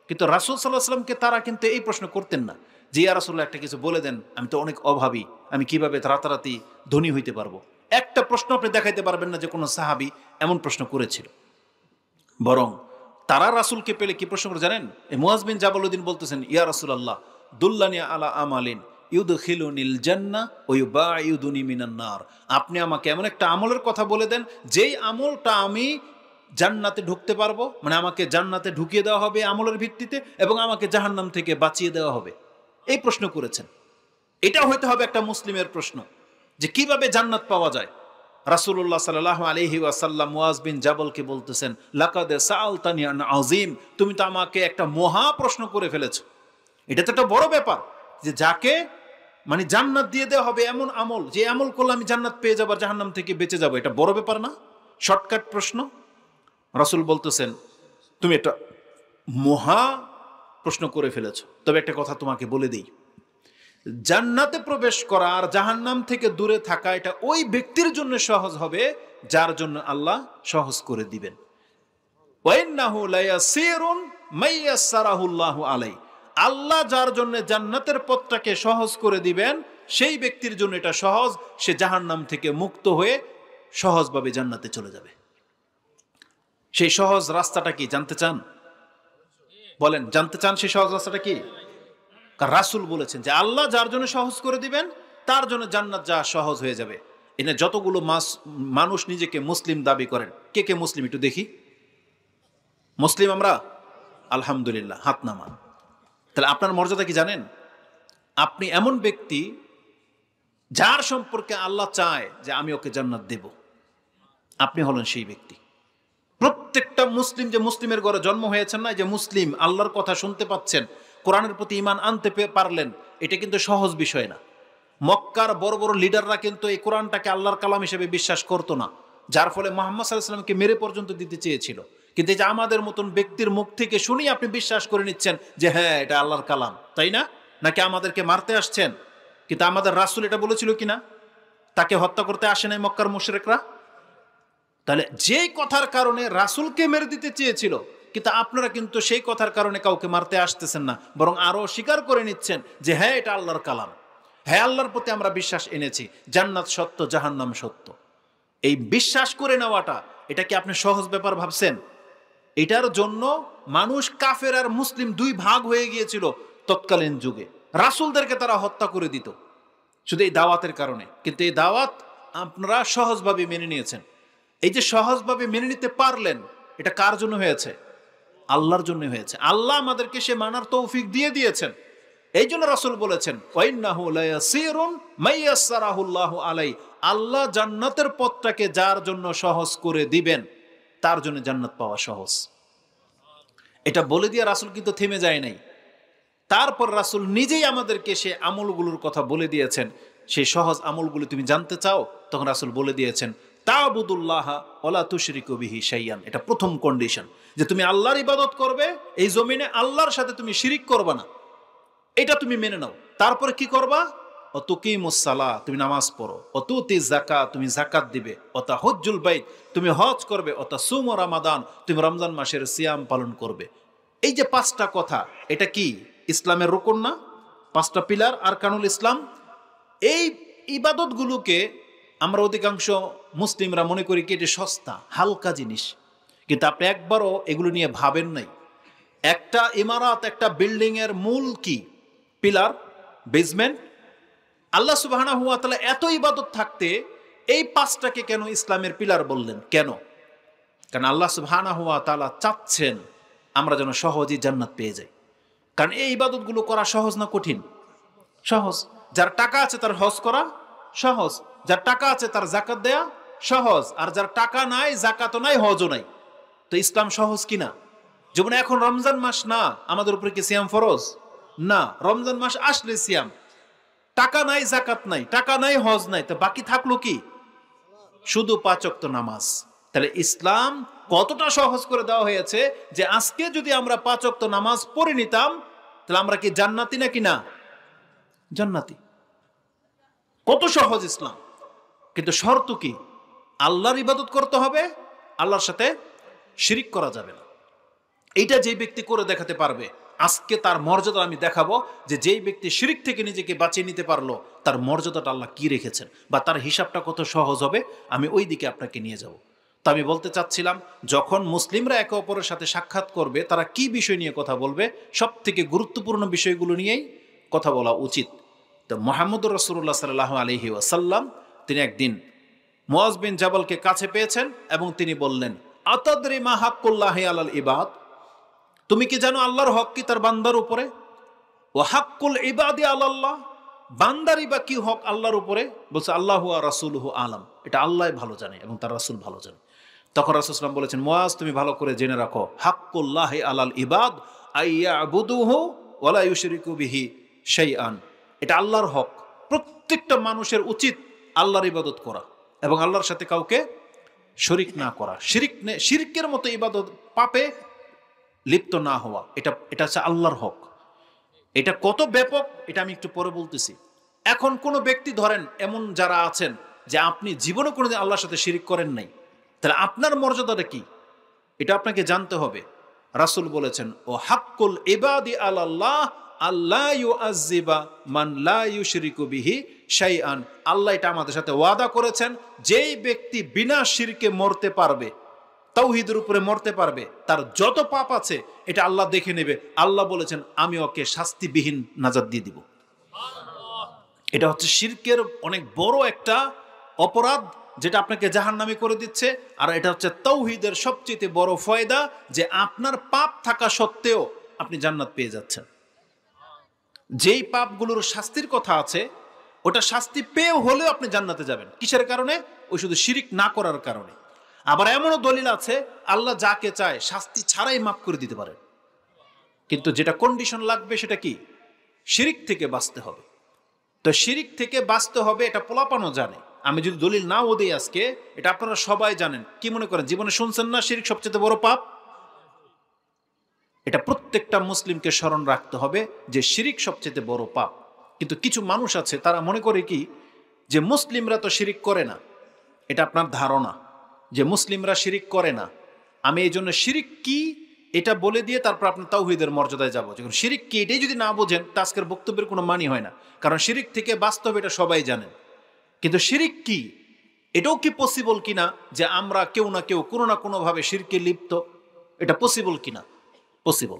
কিন্তু রাসূল সাল্লাল্লাহু আলাইহি ওয়াসাল্লামকে তারা কিন্তু এই প্রশ্ন করতেন না যে ইয়া রাসূলুল্লাহ একটা কিছু বলে দেন, আমি তো অনেক অভাবী, আমি কিভাবে রাতারাতি ধনী হইতে পারবো। একটা প্রশ্ন আপনি দেখাইতে পারবেন না যে কোনো সাহাবী এমন প্রশ্ন করেছিল। বরং তারা রাসূলকে পেলে কি প্রশ্ন করে জানেন? এই মুয়াজ বিন জাবালউদ্দিন বলতেছেন ইয়া রাসূলুল্লাহ দুল্লানি আলা আমালিন ইউদখিলুনিল জান্নাহ ওয়া ইউবাইদুনি মিনান নার। আপনি আমাকে এমন একটা আমলের কথা বলে দেন যেই আমলটা আমি জান্নাতে ঢুকতে পারবো, মানে আমাকে জান্নাতে ঢুকিয়ে দেওয়া হবে আমলের ভিত্তিতে, এবং আমাকে জাহান্নাম থেকে বাঁচিয়ে দেওয়া হবে। এই প্রশ্ন করেছেন। এটা হইতে হবে একটা মুসলিমের প্রশ্ন, যে কিভাবে জান্নাত পাওয়া যায়। রাসূলুল্লাহ সাল্লাল্লাহু আলাইহি ওয়াসাল্লাম মুআজ বিন জাবলকে বলতেছেন, লাকাদ সাআলতানি আন আযীম, তুমি তো আমাকে একটা মহা প্রশ্ন করে ফেলেছো। এটা তো একটা বড় ব্যাপার, যে যাকে মানে জান্নাত দিয়ে দেওয়া হবে এমন আমল, যে আমল করলে আমি জান্নাত পেয়ে যাবো, জাহান্নাম থেকে বেঁচে যাবো, এটা বড় ব্যাপার না? শর্টকাট প্রশ্ন। রাসূল বলতেছেন, তুমি একটা মহা প্রশ্ন করে ফেলেছো। তবে একটা কথা তোমাকে বলে দিই, জান্নাতে প্রবেশ করা আর জাহান্নাম থেকে দূরে থাকা এটা ওই ব্যক্তির জন্য সহজ হবে যার জন্য আল্লাহ সহজ করে দিবেন। ওয়াইন্নাহু লায়াসিরুন মাইয়াসসারাহুল্লাহু আলাই, আল্লাহ যার জন্য জান্নাতের পথটাকে সহজ করে দিবেন সেই ব্যক্তির জন্য এটা সহজ, সে জাহান্নাম থেকে মুক্ত হয়ে সহজভাবে জান্নাতে চলে যাবে। সেই সহজ রাস্তাটা কি জানতে চান? বলেন, জানতে চান সেই সহজ রাস্তাটা কি? কারণ রাসূল বলেছেন যে আল্লাহ যার জন্য সহজ করে দিবেন তার জন্য জান্নাত যা সহজ হয়ে যাবে। এনে যতগুলো মানুষ নিজেকে মুসলিম দাবি করেন, কে কে মুসলিম একটু দেখি? মুসলিম আমরা? আলহামদুলিল্লাহ, হাত নামান। তাহলে আপনার মর্যাদা কি জানেন? আপনি এমন ব্যক্তি যার সম্পর্কে আল্লাহ চায় যে আমি ওকে জান্নাত দেব, আপনি হলেন সেই ব্যক্তি। প্রত্যেকটা মুসলিম, যে মুসলিমের ঘরে জন্ম হয়েছেন না, যে মুসলিম, আল্লাহর কথা শুনতে পাচ্ছেন, কোরআনের প্রতি ঈমান আনতে পারলেন, এটা কিন্তু সহজ বিষয় না। মক্কার বড় বড় লিডাররা কিন্তু এই কোরআনটাকে আল্লাহর কালাম হিসেবে বিশ্বাস করতো না, যার ফলে মুহাম্মদ সাল্লাল্লাহু আলাইহি ওয়াসাল্লামকে মেরে পর্যন্ত দিতে চেয়েছিল। কিন্তু এই যে আমাদের মতন ব্যক্তির মুখ থেকে শুনি আপনি বিশ্বাস করে নিচ্ছেন যে হ্যাঁ এটা আল্লাহর কালাম, তাই না? নাকি আমাদেরকে মারতে আসছেন? কিন্তু আমাদের রাসূল এটা বলেছিল কিনা? তাকে হত্যা করতে আসে নাই মক্কার মুশরিকরা? তাহলে যেই কথার কারণে রাসূলকে মেরে দিতে চেয়েছিল, কিন্তু আপনারা কিন্তু সেই কথার কারণে কাউকে মারতে আসতেছেন না, বরং আরো স্বীকার করে নিচ্ছেন যে হ্যাঁ এটা আল্লাহর কালাম, হ্যাঁ আল্লাহর প্রতি আমরা বিশ্বাস এনেছি, জান্নাত সত্য, জাহান্নাম সত্য। এই বিশ্বাস করে নেওয়াটা, এটা কি আপনি সহজ ব্যাপার ভাবছেন? এটার জন্য মানুষ কাফের আর মুসলিম দুই ভাগ হয়ে গিয়েছিল তৎকালীন যুগে। রাসূলদেরকে তারা হত্যা করে দিত শুধু এই দাওয়াতের কারণে। কিন্তু এই দাওয়াত আপনারা সহজভাবে মেনে নিয়েছেন। এই যে সহজভাবে মেনে নিতে পারলেন, এটা কার জন্য হয়েছে? আল্লাহর জন্য হয়েছে। আল্লাহ আমাদেরকে সে মানার তৌফিক দিয়ে দিয়েছেন। এই জন্য রাসূল বলেছেন, ওয়াইন্নাহু লায়াসিরুন মাইয়াসসারাহুল্লাহু আলাই, আল্লাহ জান্নাতের পথটাকে যার জন্য সহজ করে দিবেন তার জন্য জান্নাত পাওয়া সহজ। এটা বলে দিয়ে রাসূল কিন্তু থেমে যায় নাই। তারপর রাসূল নিজেই আমাদেরকে সে আমলগুলোর কথা বলে দিয়েছেন। সেই সহজ আমলগুলো তুমি জানতে চাও, তখন রাসূল বলে দিয়েছেন, তা'বুদুল্লাহ ওয়ালা তুশরিকু বিহি শাইয়ান। এটা প্রথম কন্ডিশন, যে তুমি আল্লাহর ইবাদত করবে, এই জমিনে আল্লাহর সাথে তুমি শিরিক করবে না, এটা তুমি মেনে নাও। তারপরে কি করবা? অতুকিমুস সালাহ, তুমি নামাজ পড়ো, অতুতি যাকাত, তুমি যাকাত দিবে, অতাহুজ্জুল বাইত, তুমি হজ করবে, অতাসুমু রমাদান, তুমি রমজান মাসের সিয়াম পালন করবে। এই যে পাঁচটা কথা, এটা কি ইসলামের রুকন না? পাঁচটা পিলার আরকানুল ইসলাম। এই ইবাদতগুলোকে আমরা অধিকাংশ মুসলিমরা মনে করি কি এটা সস্তা, হালকা জিনিস। কিন্তু আপনি একবারও এগুলো নিয়ে ভাবেন নাই। একটা ইমারত, একটা বিল্ডিং এর মূল কি? Pillar, basement. আল্লাহ সুবহানাহু ওয়া তাআলা এত ইবাদত থাকতে এই পাঁচটাকে কেন ইসলামের পিলার বললেন? কেন? কারণ আল্লাহ সুবহানাহু ওয়া তাআলা চাচ্ছেন আমরা যেন সহজেই জান্নাত পেয়ে যাই। কারণ এই ইবাদতগুলো করা সহজ না কঠিন? সহজ। যার টাকা আছে তার হজ করা সহজ, যার টাকা আছে তার যাকাত দেয়া সহজ, আর যার টাকা নাই, যাকাতও নাই, হজও নাই। তো ইসলাম সহজ কিনা? যেমন এখন রমজান মাস না, আমাদের উপরে কি সিয়াম ফরজ? না, রমজান মাস আসলে সিয়াম। টাকা নাই, যাকাত নাই, টাকা নাই, হজ নাই, তো বাকি থাকলো কি? শুধু 5 ওয়াক্ত নামাজ। তাহলে ইসলাম কতটা সহজ করে দেওয়া হয়েছে যে আজকে যদি আমরা 5 ওয়াক্ত নামাজ পড়ে নিতাম, তাহলে আমরা কি জান্নাতি নাকি না? জান্নাতি। কত সহজ ইসলাম। কিন্তু শর্ত কি? আল্লাহর ইবাদত করতে হবে, আল্লাহর সাথে শিরিক করা যাবে না। এইটা যে ব্যক্তি করে দেখাতে পারবে, আজকে তার মর্যাদা আমি দেখাবো, যে যেই ব্যক্তি শিরিক থেকে নিজেকে বাঁচিয়ে নিতে পারলো তার মর্যাদাটা আল্লাহ কি রেখেছেন, বা তার হিসাবটা কত সহজ হবে, আমি ওই দিকে আপনাকে নিয়ে যাব। তো আমি বলতে চাচ্ছিলাম, যখন মুসলিমরা একে অপরের সাথে সাক্ষাৎ করবে, তারা কি বিষয় নিয়ে কথা বলবে? সব থেকে গুরুত্বপূর্ণ বিষয়গুলো নিয়েই কথা বলা উচিত। তো মুহাম্মদুর রাসূলুল্লাহ সাল্লাল্লাহু আলাইহি ওয়াসাল্লাম তিনি একদিন মুআজ বিন জাবালকে কাছে পেয়েছেন এবং তিনি বললেন, আতাদরি মা হাক্কুল্লাহি আলাল ইবাদ, তুমি কি জানো আল্লাহর হক কি তার বান্দার উপরে? ওয়া হাক্কুল ইবাদি আলাল্লাহ, বান্দারই বা কি হক আল্লাহর উপরে? বলছে আল্লাহু ওয়া রাসূলুহু আলাম, এটা আল্লাহ ভালো জানে এবং তার রাসূল ভালো জানে। তখন রাসূল সাল্লাল্লাহু আলাইহি ওয়াসাল্লাম বলেছেন, মুয়াজ তুমি ভালো করে জেনে রাখো, হাক্কুল্লাহি আলাল ইবাদ আইয়াবুদুহু ওয়া লা ইউশরিকু বিহি শাইআন, এটা আল্লাহর হক, প্রত্যেকটা মানুষের উচিত আল্লাহর ইবাদত করা এবং আল্লাহর সাথে কাউকে শরিক না করা, শিরকের মতো ইবাদত পাপে লিপ্ত না হওয়া, এটা হচ্ছে আল্লাহর হক। এটা কত ব্যাপক এটা আমি একটু পরে বলতেছি। এখন কোনো ব্যক্তি ধরেন এমন যারা আছেন যে আপনি জীবনে কোনোদিন আল্লাহর সাথে শিরিক করেন নাই, তাহলে আপনার মর্যাদাটা কি এটা আপনাকে জানতে হবে। রাসূল বলেছেন, ও হাক্কুল ইবাদি আলাল্লাহ আল্লা ইউআযযিবা মান লা ইউশরিকু বিহি শাইআন, আল্লাহ এটা আমাদের সাথে ওয়াদা করেছেন, যেই ব্যক্তি বিনা শিরকে মরতে পারবে, তাওহীদের উপরে মরতে পারবে, তার যত পাপ আছে এটা আল্লাহ দেখে নেবে। আল্লাহ বলেছেন আমি ওকে শাস্তিবিহীন নাজাত দিয়ে দিব। এটা হচ্ছে শিরকের অনেক বড় একটা অপরাধ যেটা আপনাকে জাহান্নামী করে দিচ্ছে। আর এটা হচ্ছে তাওহীদের সবচেয়ে বড় ফায়দা, যে আপনার পাপ থাকা সত্ত্বেও আপনি জান্নাত পেয়ে যাচ্ছেন। যেই পাপগুলোর শাস্তির কথা আছে, ওটা শাস্তি পেয়েও হলেও আপনি জান্নাতে যাবেন। কিসের কারণে? ওই শুধু শিরিক না করার কারণে। আবার এমনও দলিল আছে আল্লাহ যাকে চায় শাস্তি ছাড়াই মাফ করে দিতে পারেন, কিন্তু যেটা কন্ডিশন লাগবে সেটা কি? শিরিক থেকে বাঁচতে হবে। তো শিরিক থেকে বাঁচতে হবে এটা পোলাপানও জানে। আমি যদি দলিল নাও দিই আজকে, এটা আপনারা সবাই জানেন। কি মনে করেন জীবনে শুনছেন না শিরিক সবচেয়ে বড় পাপ? এটা প্রত্যেকটা মুসলিমকে স্মরণ রাখতে হবে যে শিরিক সবচেয়ে বড় পাপ। কিন্তু কিছু মানুষ আছে তারা মনে করে কি যে মুসলিমরা তো শিরিক করে না। এটা আপনার ধারণা যে মুসলিমরা শিরিক করে না, আমি এই জন্য শিরিক কি এটা বলে দিয়ে তারপর আপনার তাওহীদের মর্যাদায় যাবো। যখন শিরিক কি এটাই যদি না বোঝেন, তা আজকের বক্তব্যের কোনো মানি হয় না। কারণ শিরিক থেকে বাস্তব এটা সবাই জানেন, কিন্তু শিরিক কি এটাও কি পসিবল কিনা যে আমরা কেউ না কেউ কোনো না কোনোভাবে শিরকে লিপ্ত, এটা পসিবল কিনা? পসিবল,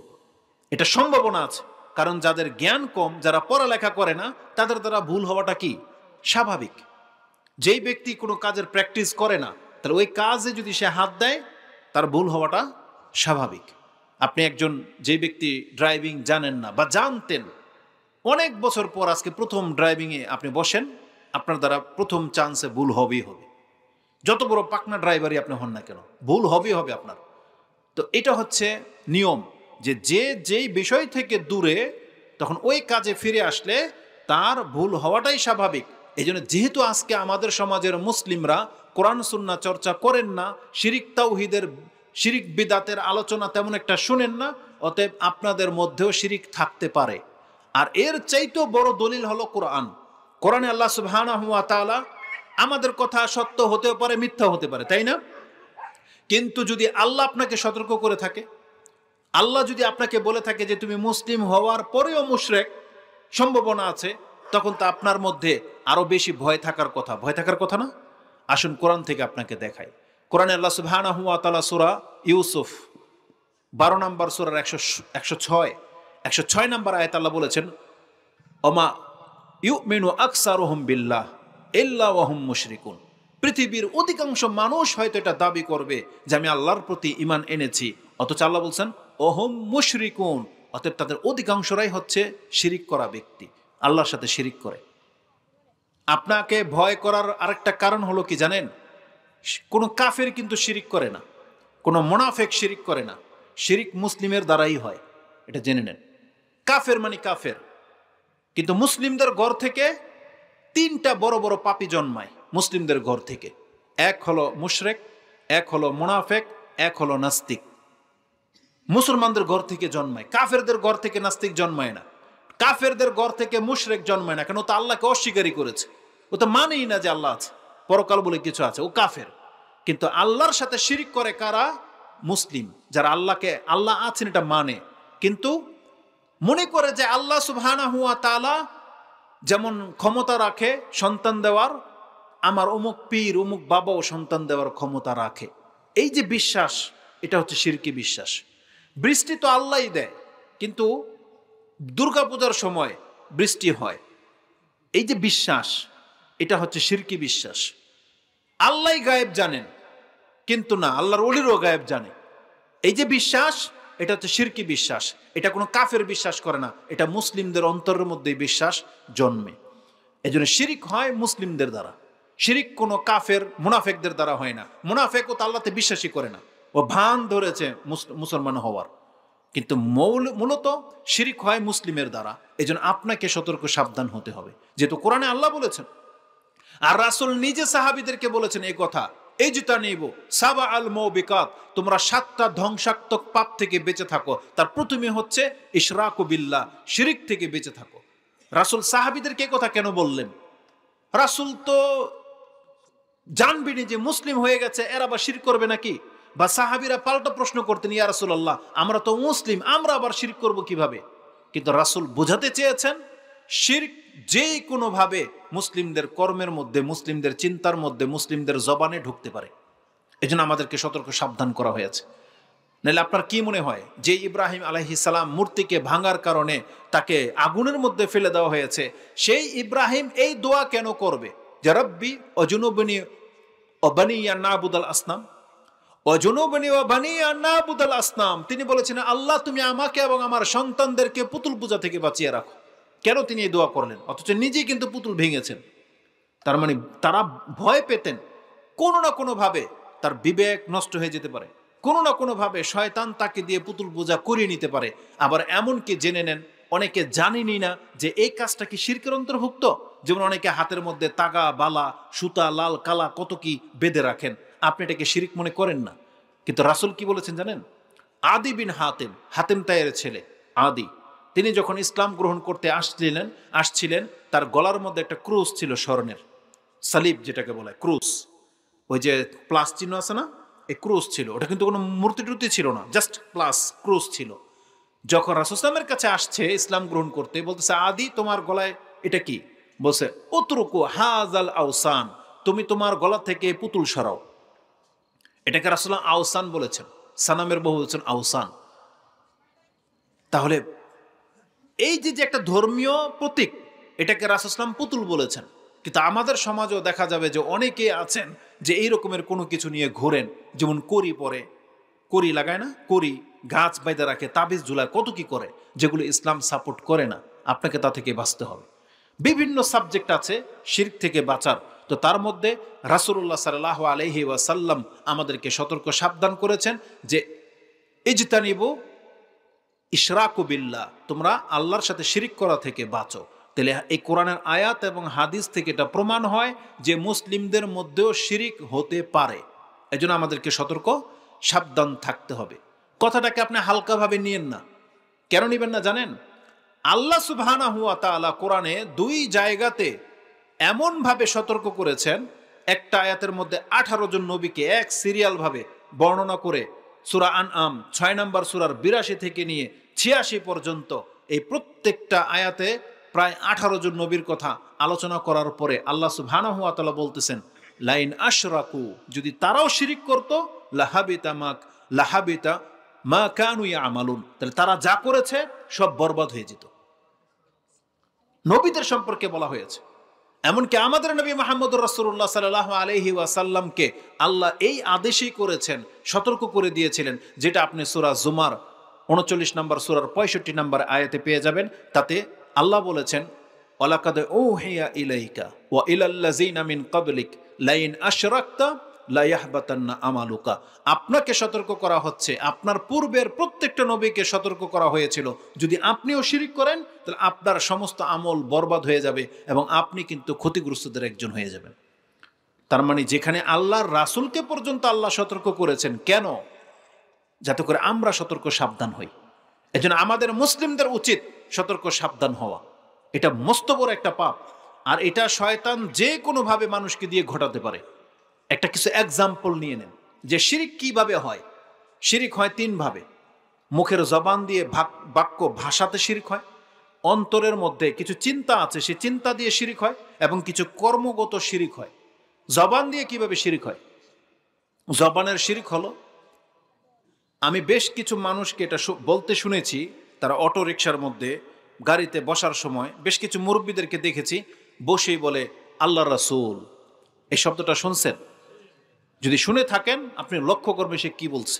এটা সম্ভাবনা আছে। কারণ যাদের জ্ঞান কম, যারা পড়ালেখা করে না, তাদের দ্বারা ভুল হওয়াটা কি স্বাভাবিক। যেই ব্যক্তি কোনো কাজের প্র্যাকটিস করে না, তাহলে ওই কাজে যদি সে হাত দেয় তার ভুল হওয়াটা স্বাভাবিক। আপনি একজন যে ব্যক্তি ড্রাইভিং জানেন না বা জানতেন, অনেক বছর পর আজকে প্রথম ড্রাইভিংয়ে আপনি বসেন, আপনার দ্বারা প্রথম চান্সে ভুল হবেই হবে। যত বড় পাকনা ড্রাইভারই আপনি হন না কেন, ভুল হবেই হবে আপনার। তো এটা হচ্ছে নিয়ম, যে যেই বিষয় থেকে দূরে, তখন ওই কাজে ফিরে আসলে তার ভুল হওয়াটাই স্বাভাবিক। এই জন্য যেহেতু আজকে আমাদের সমাজের মুসলিমরা কোরআন সুন্নাহ চর্চা করেন না, শিরিক তাওহীদের শিরিক বিদাতের আলোচনা তেমন একটা শুনেন না, অতএব আপনাদের মধ্যেও শিরিক থাকতে পারে। আর এর চাইতেও বড় দলিল হলো কোরআন। কোরআনে আল্লাহ সুবহানাহু ওয়া তাআলা, আমাদের কথা সত্য হতেও পারে, মিথ্যা হতে পারে, তাই না? কিন্তু যদি আল্লাহ আপনাকে সতর্ক করে থাকে, আল্লাহ যদি আপনাকে বলে থাকে যে তুমি মুসলিম হওয়ার পরেও মুশরিক সম্ভাবনা আছে, তখন তা আপনার মধ্যে আরো বেশি ভয় থাকার কথা। ভয় থাকার কথা না? আসুন কোরআন থেকে আপনাকে দেখাই। কোরআনে আল্লাহ সুবহানাহু ওয়া তাআলা সূরা ইউসুফ 12 নম্বর সূরার 106 নম্বর আয়াত আল্লাহ বলেছেন, ওমা ইউমিনু আকসারুহুম বিল্লাহ ইল্লা ওয়া হুম মুশরিকুন। পৃথিবীর অধিকাংশ মানুষ হয়তো এটা দাবি করবে যে আমি আল্লাহর প্রতি ঈমান এনেছি, অথচ আল্লাহ বলছেন ওহুম মুশরিকুন, অতএব তাদের অধিকাংশরাই হচ্ছে শিরিক করা ব্যক্তি, আল্লাহর সাথে শিরিক করে। আপনাকে ভয় করার আরেকটা কারণ হলো কি জানেন? কোনো কাফের কিন্তু শিরিক করে না, কোনো মুনাফিক শিরিক করে না। শিরিক মুসলিমের দ্বারাই হয়, এটা জেনে নেন। কাফের মানে কাফের। কিন্তু মুসলিমদের ঘর থেকে 3টা বড় বড় পাপী জন্মায় মুসলিমদের ঘর থেকে। এক হলো মুশরিক, এক হলো মুনাফিক, এক হলো নাস্তিক। মুসলমানদের ঘর থেকে জন্মায়, কাফেরদের ঘর থেকে নাস্তিক জন্মায় না। কাফেরদের ঘর থেকে মুশরিক জন্মায় না, কেন? ও তো আল্লাহকে অস্বীকারই করেছে, ও তো মানেই না যে আল্লাহ আছে, পরকাল বলে কিছু আছে, ও কাফের। কিন্তু আল্লাহর সাথে শিরিক করে কারা? মুসলিম, যারা আল্লাহকে আল্লাহ আছেন এটা মানে, কিন্তু মনে করে যে আল্লাহ সুবহানাহু ওয়া তাআলা যেমন ক্ষমতা রাখে সন্তান দেওয়ার, আমার অমুক পীর অমুক বাবাও সন্তান দেওয়ার ক্ষমতা রাখে। এই যে বিশ্বাস, এটা হচ্ছে শিরকি বিশ্বাস। বৃষ্টি তো আল্লাহই দেয়, কিন্তু দুর্গাপূজার সময় বৃষ্টি হয়, এই যে বিশ্বাস, এটা হচ্ছে শিরকি বিশ্বাস। আল্লাহই গায়েব জানেন, কিন্তু না, আল্লাহর ওলিরও গায়েব জানে। এই যে বিশ্বাস, এটা হচ্ছে শিরকি বিশ্বাস। এটা কোনো কাফের বিশ্বাস করে না, এটা মুসলিমদের অন্তরের মধ্যে বিশ্বাস জন্মে। এজন্য শিরিক হয় মুসলিমদের দ্বারা, শিরিক কোনো কাফের মুনাফেকদের দ্বারা হয় না। মুনাফেকও তো আল্লাহতে বিশ্বাসই করে না, ও ভান ধরেছে মুসলমান হওয়ার, কিন্তু মূলত শিরিক হয় মুসলিমের দ্বারা। এজন্য আপনাকে সতর্ক সাবধান হতে হবে, যেহেতু কোরআনে আল্লাহ বলেছেন আর রাসূল নিজে সাহাবীদেরকে বলেছেন এই কথা, এই জুতা নিব সাবা আল মৌবিকাত, তোমরা 7টা ধ্বংসাত্মক পাপ থেকে বেঁচে থাকো। তার প্রথমে হচ্ছে ইশরাকু বিল্লাহ, শিরিক থেকে বেঁচে থাকো। রাসূল সাহাবীদেরকে কথা কেন বললেন? রাসূল তো জানবেনি যে মুসলিম হয়ে গেছে, এরা আবার শিরক করবে নাকি? বা সাহাবীরা পাল্টা প্রশ্ন করতেন, ইয়া রাসূলুল্লাহ আমরা তো মুসলিম, আমরা আবার শিরক করব কিভাবে? কিন্তু রাসূল বোঝাতে চেয়েছেন শিরক যে কোনো ভাবে মুসলিমদের কর্মের মধ্যে, মুসলিমদের চিন্তার মধ্যে, মুসলিমদের জবানে ঢুকতে পারে। এজন্য আমাদেরকে সতর্ক সাবধান করা হয়েছে। নাহলে আপনার কি মনে হয় যে ইব্রাহিম আলাইহিস সালাম মূর্তিকে ভাঙার কারণে তাকে আগুনের মধ্যে ফেলে দেওয়া হয়েছে, সেই ইব্রাহিম এই দোয়া কেন করবে যে রব্বি অজুনুবনি অবানিয়া নাবুদাল আসনাম, অজুনুবনি অবানিয়া নাবুদাল আসনাম? তিনি বলেছেন আল্লাহ তুমি আমাকে এবং আমার সন্তানদেরকে পুতুল পূজা থেকে বাঁচিয়ে রাখো। কেন তিনি এই দোয়া করলেন? অথচ নিজেই কিন্তু পুতুল ভেঙেছেন। তার মানে তারা ভয় পেতেন কোনো না কোনো ভাবে তার বিবেক নষ্ট হয়ে যেতে পারে, কোনো না কোনো ভাবে শয়তান তাকে দিয়ে পুতুল পূজা করিয়ে নিতে পারে। আবার এমনকি জেনে নেন, অনেকে জানেনই না যে এই কাজটা কি শিরকের অন্তর্ভুক্ত। যেমন অনেকে হাতের মধ্যে তাগা, বালা, সুতা, লাল, কালা কত কি বেঁধে রাখেন, আপনি এটাকে শিরিক মনে করেন না। কিন্তু রাসূল কি বলেছেন জানেন? আদি বিন হাতেম, হাতেম তাইয়ের ছেলে আদি, তিনি যখন ইসলাম গ্রহণ করতে আসছিলেন তার গলার মধ্যে একটা ক্রুশ ছিল স্বর্ণের, সালিব যেটাকে বলে ক্রুশ, ওই যে প্লাস চিহ্ন আছে না, এই ক্রুশ ছিল। ওটা কিন্তু কোনো মূর্তি টুর্তি ছিল না, জাস্ট প্লাস ক্রুশ ছিল। যখন রাসূল সাল্লাল্লাহু আলাইহি ওয়াসাল্লামের কাছে আসছে ইসলাম গ্রহণ করতে, বলতেছে আদি তোমার গলায় এটা কি? বলছে উতরুকু হাযাল আওসান, তুমি তোমার গলা থেকে পুতুল সরাও। এটাকে রাসূলুল্লাহ আওসান বলেছেন, সানামের বহু বলেছেন আওসান। তাহলে এই যে একটা ধর্মীয় প্রতীক, এটাকে রাসূল সাল্লাল্লাহু আলাইহি ওয়াসাল্লাম পুতুল বলেছেন। কিন্তু আমাদের সমাজেও দেখা যাবে যে অনেকে আছেন যে এই রকমের কোনো কিছু নিয়ে ঘোরেন, যেমন করি পরে, করি লাগায় না, করি গাছ বাইদা রাখে, তাবিজ ঝুলায়, কত কি করে, যেগুলো ইসলাম সাপোর্ট করে না। আপনাকে তা থেকে বাঁচতে হবে। বিভিন্ন সাবজেক্ট আছে শিরক থেকে বাঁচার, তো তার মধ্যে রাসূলুল্লাহ সাল্লাল্লাহু আলাইহি ওয়াসাল্লাম আমাদেরকে সতর্ক সাবধান করেছেন যে ইজতানিবু ইশরাকু বিল্লাহ, তোমরা আল্লাহর সাথে শিরিক করা থেকে বাঁচো। তাহলে এই কোরআনের আয়াত এবং হাদিস থেকে এটা প্রমাণ হয় যে মুসলিমদের মধ্যেও শিরিক হতে পারে। এজন্য আমাদেরকে সতর্ক সাবধান থাকতে হবে। কথাটাকে আপনি হালকাভাবে নিয়েন না। কেন নেবেন না জানেন? আল্লাহ সুবহানাহু ওয়া তাআলা কোরআনে 2 জায়গাতে এমনভাবে সতর্ক করেছেন, একটা আয়াতের মধ্যে 18 জন নবীকে এক সিরিয়াল ভাবে বর্ণনা করে সূরা আনআম 6 নম্বর সূরার 82 থেকে নিয়ে 86 পর্যন্ত এই প্রত্যেকটা আয়াতে প্রায় 18 জন নবীর কথা আলোচনা করার পরে আল্লাহ সুবহানাহু ওয়া তাআলা বলতেছেন লাইন আশরাকু, যদি তারাও শিরিক করত লাহাবিতা মা কানু ইয়ামালুন, তাহলে তারা যা করেছে সব বরবাদ হয়ে যেত। নবীদের সম্পর্কে বলা হয়েছে, এমনকি আমাদের নবী মুহাম্মদুর রাসূলুল্লাহ সাল্লাল্লাহু আলাইহি ওয়াসাল্লামকে আল্লাহ এই আদেশই করেছেন, সতর্ক করে দিয়েছিলেন, যেটা আপনি সূরা জুমার 39 নম্বর সূরার 65 নম্বর আয়াতে পেয়ে যাবেন। তাতে আল্লাহ বলেছেন ওয়ালাকাদ উহিয়া ইলাইকা ওয়া ইলাল্লাযিনা মিন ক্বাবলিক লাইন আশরাকতা লা ইয়াহবাতান্না আমালুকা। আপনাকে সতর্ক করা হচ্ছে, আপনার পূর্বের প্রত্যেকটা নবীকে সতর্ক করা হয়েছিল, যদি আপনিও শিরিক করেন তাহলে আপনার সমস্ত আমল বরবাদ হয়ে যাবে এবং আপনি কিন্তু ক্ষতিগ্রস্তদের একজন হয়ে যাবেন। তার মানে যেখানে আল্লাহর রাসূলকে পর্যন্ত আল্লাহ সতর্ক করেছেন, কেন? যাতে করে আমরা সতর্ক সাবধান হই। এজন্য আমাদের মুসলিমদের উচিত সতর্ক সাবধান হওয়া। এটা মস্ত বড় একটা পাপ, আর এটা শয়তান যে কোনোভাবে মানুষকে দিয়ে ঘটাতে পারে। একটা কিছু এক্সাম্পল নিয়ে নেন যে শিরিক কিভাবে হয়। শিরিক হয় 3 ভাবে। মুখের জবান দিয়ে বাক্য ভাষাতে শিরিক হয়, অন্তরের মধ্যে কিছু চিন্তা আছে সেই চিন্তা দিয়ে শিরিক হয়, এবং কিছু কর্মগত শিরিক হয়। জবান দিয়ে কিভাবে শিরিক হয়? জবানের শিরিক হলো, আমি বেশ কিছু মানুষকে এটা বলতে শুনেছি, তারা অটো রিকশার মধ্যে গাড়িতে বসার সময় বেশ কিছু মুরব্বীদেরকে দেখেছি বসেই বলে আল্লাহ রাসূল। এই শব্দটা শুনছেন? যদি শুনে থাকেন আপনি লক্ষ্য করবেন সে কি বলছে।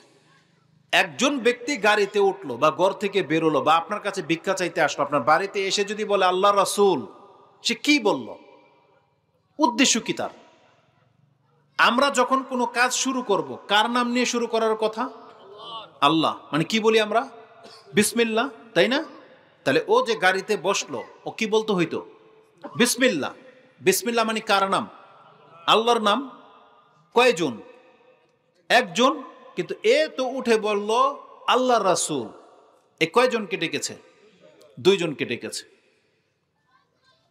একজন ব্যক্তি গাড়িতে উঠলো বা ঘর থেকে বেরোলো বা আপনার কাছে ভিক্ষা চাইতে আসলো, আপনার বাড়িতে এসে যদি বলে আল্লাহ রাসূল, সে কি বলল? উদ্দেশ্য কি তার? আমরা যখন কোনো কাজ শুরু করব, কার নাম নিয়ে শুরু করার কথা? আল্লাহ। মানে কি বলি আমরা? বিসমিল্লাহ, তাই না? তাহলে ও যে গাড়িতে বসলো, ও কি বলতে হইতো? বিসমিল্লাহ। বিসমিল্লাহ মানে কার নাম? আল্লাহর নাম। কয়জন? একজন। কিন্তু এ তো উঠে বলল আল্লাহর রাসূল। এ কয়জনকে ডেকেছে? দুইজনকে ডেকেছে।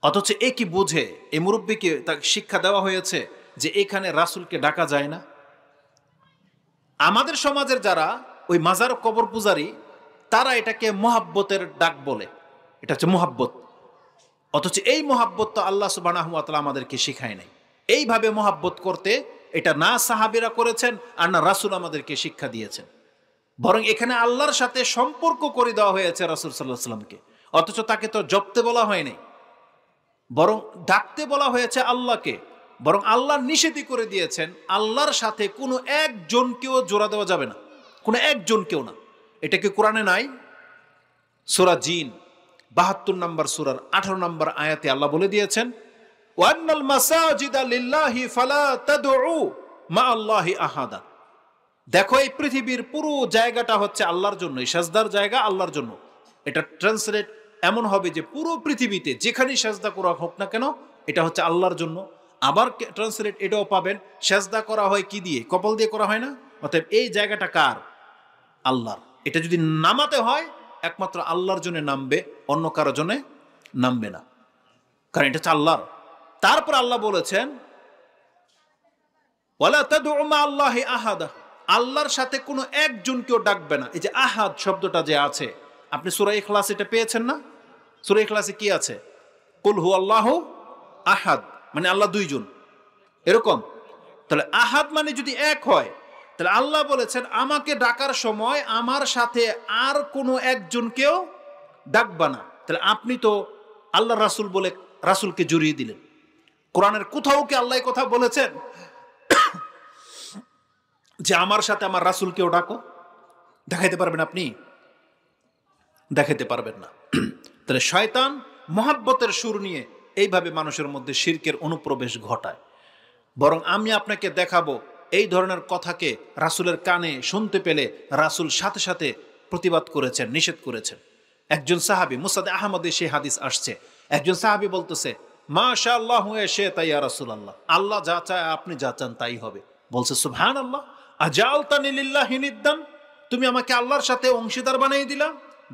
অথচ এ কি বুঝে? এই মুরব্বীকে তাকে শিক্ষা দেওয়া হয়েছে যে এখানে রাসূলকে ডাকা যায় না। আমাদের সমাজের যারা ওই মাজার কবর পূজারী, তারা এটাকে মোহাব্বতের ডাক বলে। এটা হচ্ছে মোহাব্বত। অথচ এই মোহাব্বত তো আল্লাহ সুবহানাহু ওয়া তাআলা আমাদেরকে শিখায় নাই। এইভাবে মোহাব্বত করতে এটা না সাহাবীরা করেছেন, আর না রাসূল আমাদেরকে শিক্ষা দিয়েছেন। বরং এখানে আল্লাহর সাথে সম্পর্ক করে দেওয়া হয়েছে রাসূল সাল্লাল্লাহু আলাইহি সাল্লামকে। অথচ তাকে তো জপতে বলা হয়নি, বরং ডাকতে বলা হয়েছে আল্লাহকে। বরং আল্লাহ নিষেধই করে দিয়েছেন আল্লাহর সাথে কোনো একজনকেও জোড়া দেওয়া যাবে না, কোনো একজনকেও না। এটা কি কোরআনে নাই? সূরা জিন ৭২ নম্বর সূরার ১৮ নম্বর আয়াতে আল্লাহ বলে দিয়েছেন, ওয়ান্নাল মাসাজিদা লিল্লাহি ফালা তাদউ মা আল্লাহি আহাদা। দেখো এই পৃথিবীর পুরো জায়গাটা হচ্ছে আল্লাহর জন্য, এই সাজদার জায়গা আল্লাহর জন্য। এটা ট্রান্সলেট এমন হবে যে পুরো পৃথিবীতে যেখানেই সাজদা করা হোক না কেন, এটা হচ্ছে আল্লাহর জন্য। আবার ট্রান্সলেট এটাও পাবেন, সাজদা করা হয় কি দিয়ে? কপাল দিয়ে করা হয় না? অতএব এই জায়গাটা কার? আল্লাহর। এটা যদি নামাতে হয় একমাত্র আল্লাহর জন্য নামবে, অন্য কারো জন্য নামবে না, কারণ এটা হচ্ছে আল্লাহর। তারপর আল্লাহ বলেছেন ওয়ালা তাদউ মা আল্লাহি আহাদা, আল্লাহর সাথে কোনো একজনকেও ডাকবে না। এই যে আহাদ শব্দটা যে আছে, আপনি সূরা ইখলাস এটা পেয়েছেন না? সূরা ইখলাসে কি আছে? কুল হুয়াল্লাহু আহাদ, মানে আল্লাহ দুইজন, এরকম। তাহলে আহাদ মানে যদি এক হয়, তাহলে আল্লাহ বলেছেন আমাকে ডাকার সময় আমার সাথে আর কোনো একজনকেও ডাকবা না। তাহলে আপনি তো আল্লাহ রাসূল বলে রাসূলকে জড়িয়ে দিলেন। কোরআনের কোথাও কি আল্লাহ কথা বলেছেন যে আমার সাথে আমার রাসূলকেও ডাকো? দেখাইতে পারবেন আপনি? দেখাইতে পারবেন না। তাহলে শয়তান মহাব্বতের সুর নিয়ে এইভাবে মানুষের মধ্যে শিরকের অনুপ্রবেশ ঘটায়। বরং আমি আপনাকে দেখাবো এই ধরনের কথাকে রাসূলের কানে শুনতে পেলে রাসূল সাথে সাথে প্রতিবাদ করেছেন, নিষেধ করেছেন। একজন সাহাবী, মুসনাদে আহমদে সেই হাদিস আসছে, একজন সাহাবী বলতেছে মাশাআল্লাহু ওয়া শাইতা ইয়া রাসূলুল্লাহ, আল্লাহ যা চায় আপনি যা চান তাই হবে। বলছে সুবহানাল্লাহ, আজালতানি লিল্লাহি নিদ্দান, তুমি আমাকে আল্লাহর সাথে অংশীদার বানিয়ে দিলা।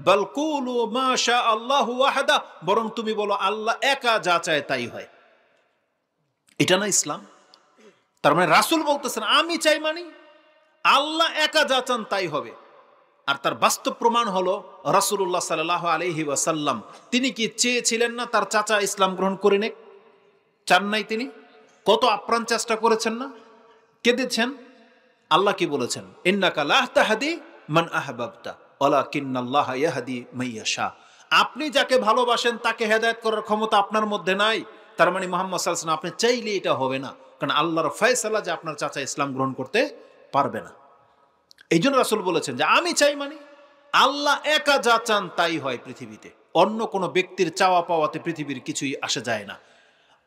বাল কুলু মাশাআল্লাহু ওয়াহদা, বরং তুমি বলো আল্লাহ একা যা চায় তাই হয়। এটা না ইসলাম? তার মানে রাসূল বলতেছেন আমি চাই মানে আল্লাহ একা যা চান তাই হবে। আর তার বাস্তব প্রমাণ হলো রাসূলুল্লাহ সাল্লাল্লাহু আলাইহি ওয়াসাল্লাম, তিনি কি চেয়েছিলেন না তার চাচা ইসলাম গ্রহণ করে নেক? চান নাই তিনি? কত আপ্রাণ চেষ্টা করেছেন না? কেঁদেছেন। আল্লাহ কি বলেছেন? ইন্নাকা লা তাহদি মান আহবাবতা ওয়ালাকিন্নাল্লাহা ইয়াহদি মান ইয়াশা। আপনি যাকে ভালোবাসেন তাকে হেদায়েত করার ক্ষমতা আপনার মধ্যে নাই। তার মানে মুহাম্মদ সাল্লাল্লাহু আলাইহি ওয়াসাল্লাম আপনি চাইলে এটা হবে না, কারণ আল্লাহর ফয়সালা যে আপনার চাচা ইসলাম গ্রহণ করতে পারবে না। এই জন্য রাসূল বলেছেন যে আমি চাই মানে আল্লাহ একা যা চান তাই হয় পৃথিবীতে, অন্য কোনো ব্যক্তির চাওয়া পাওয়াতে পৃথিবীর কিছুই আসে যায় না।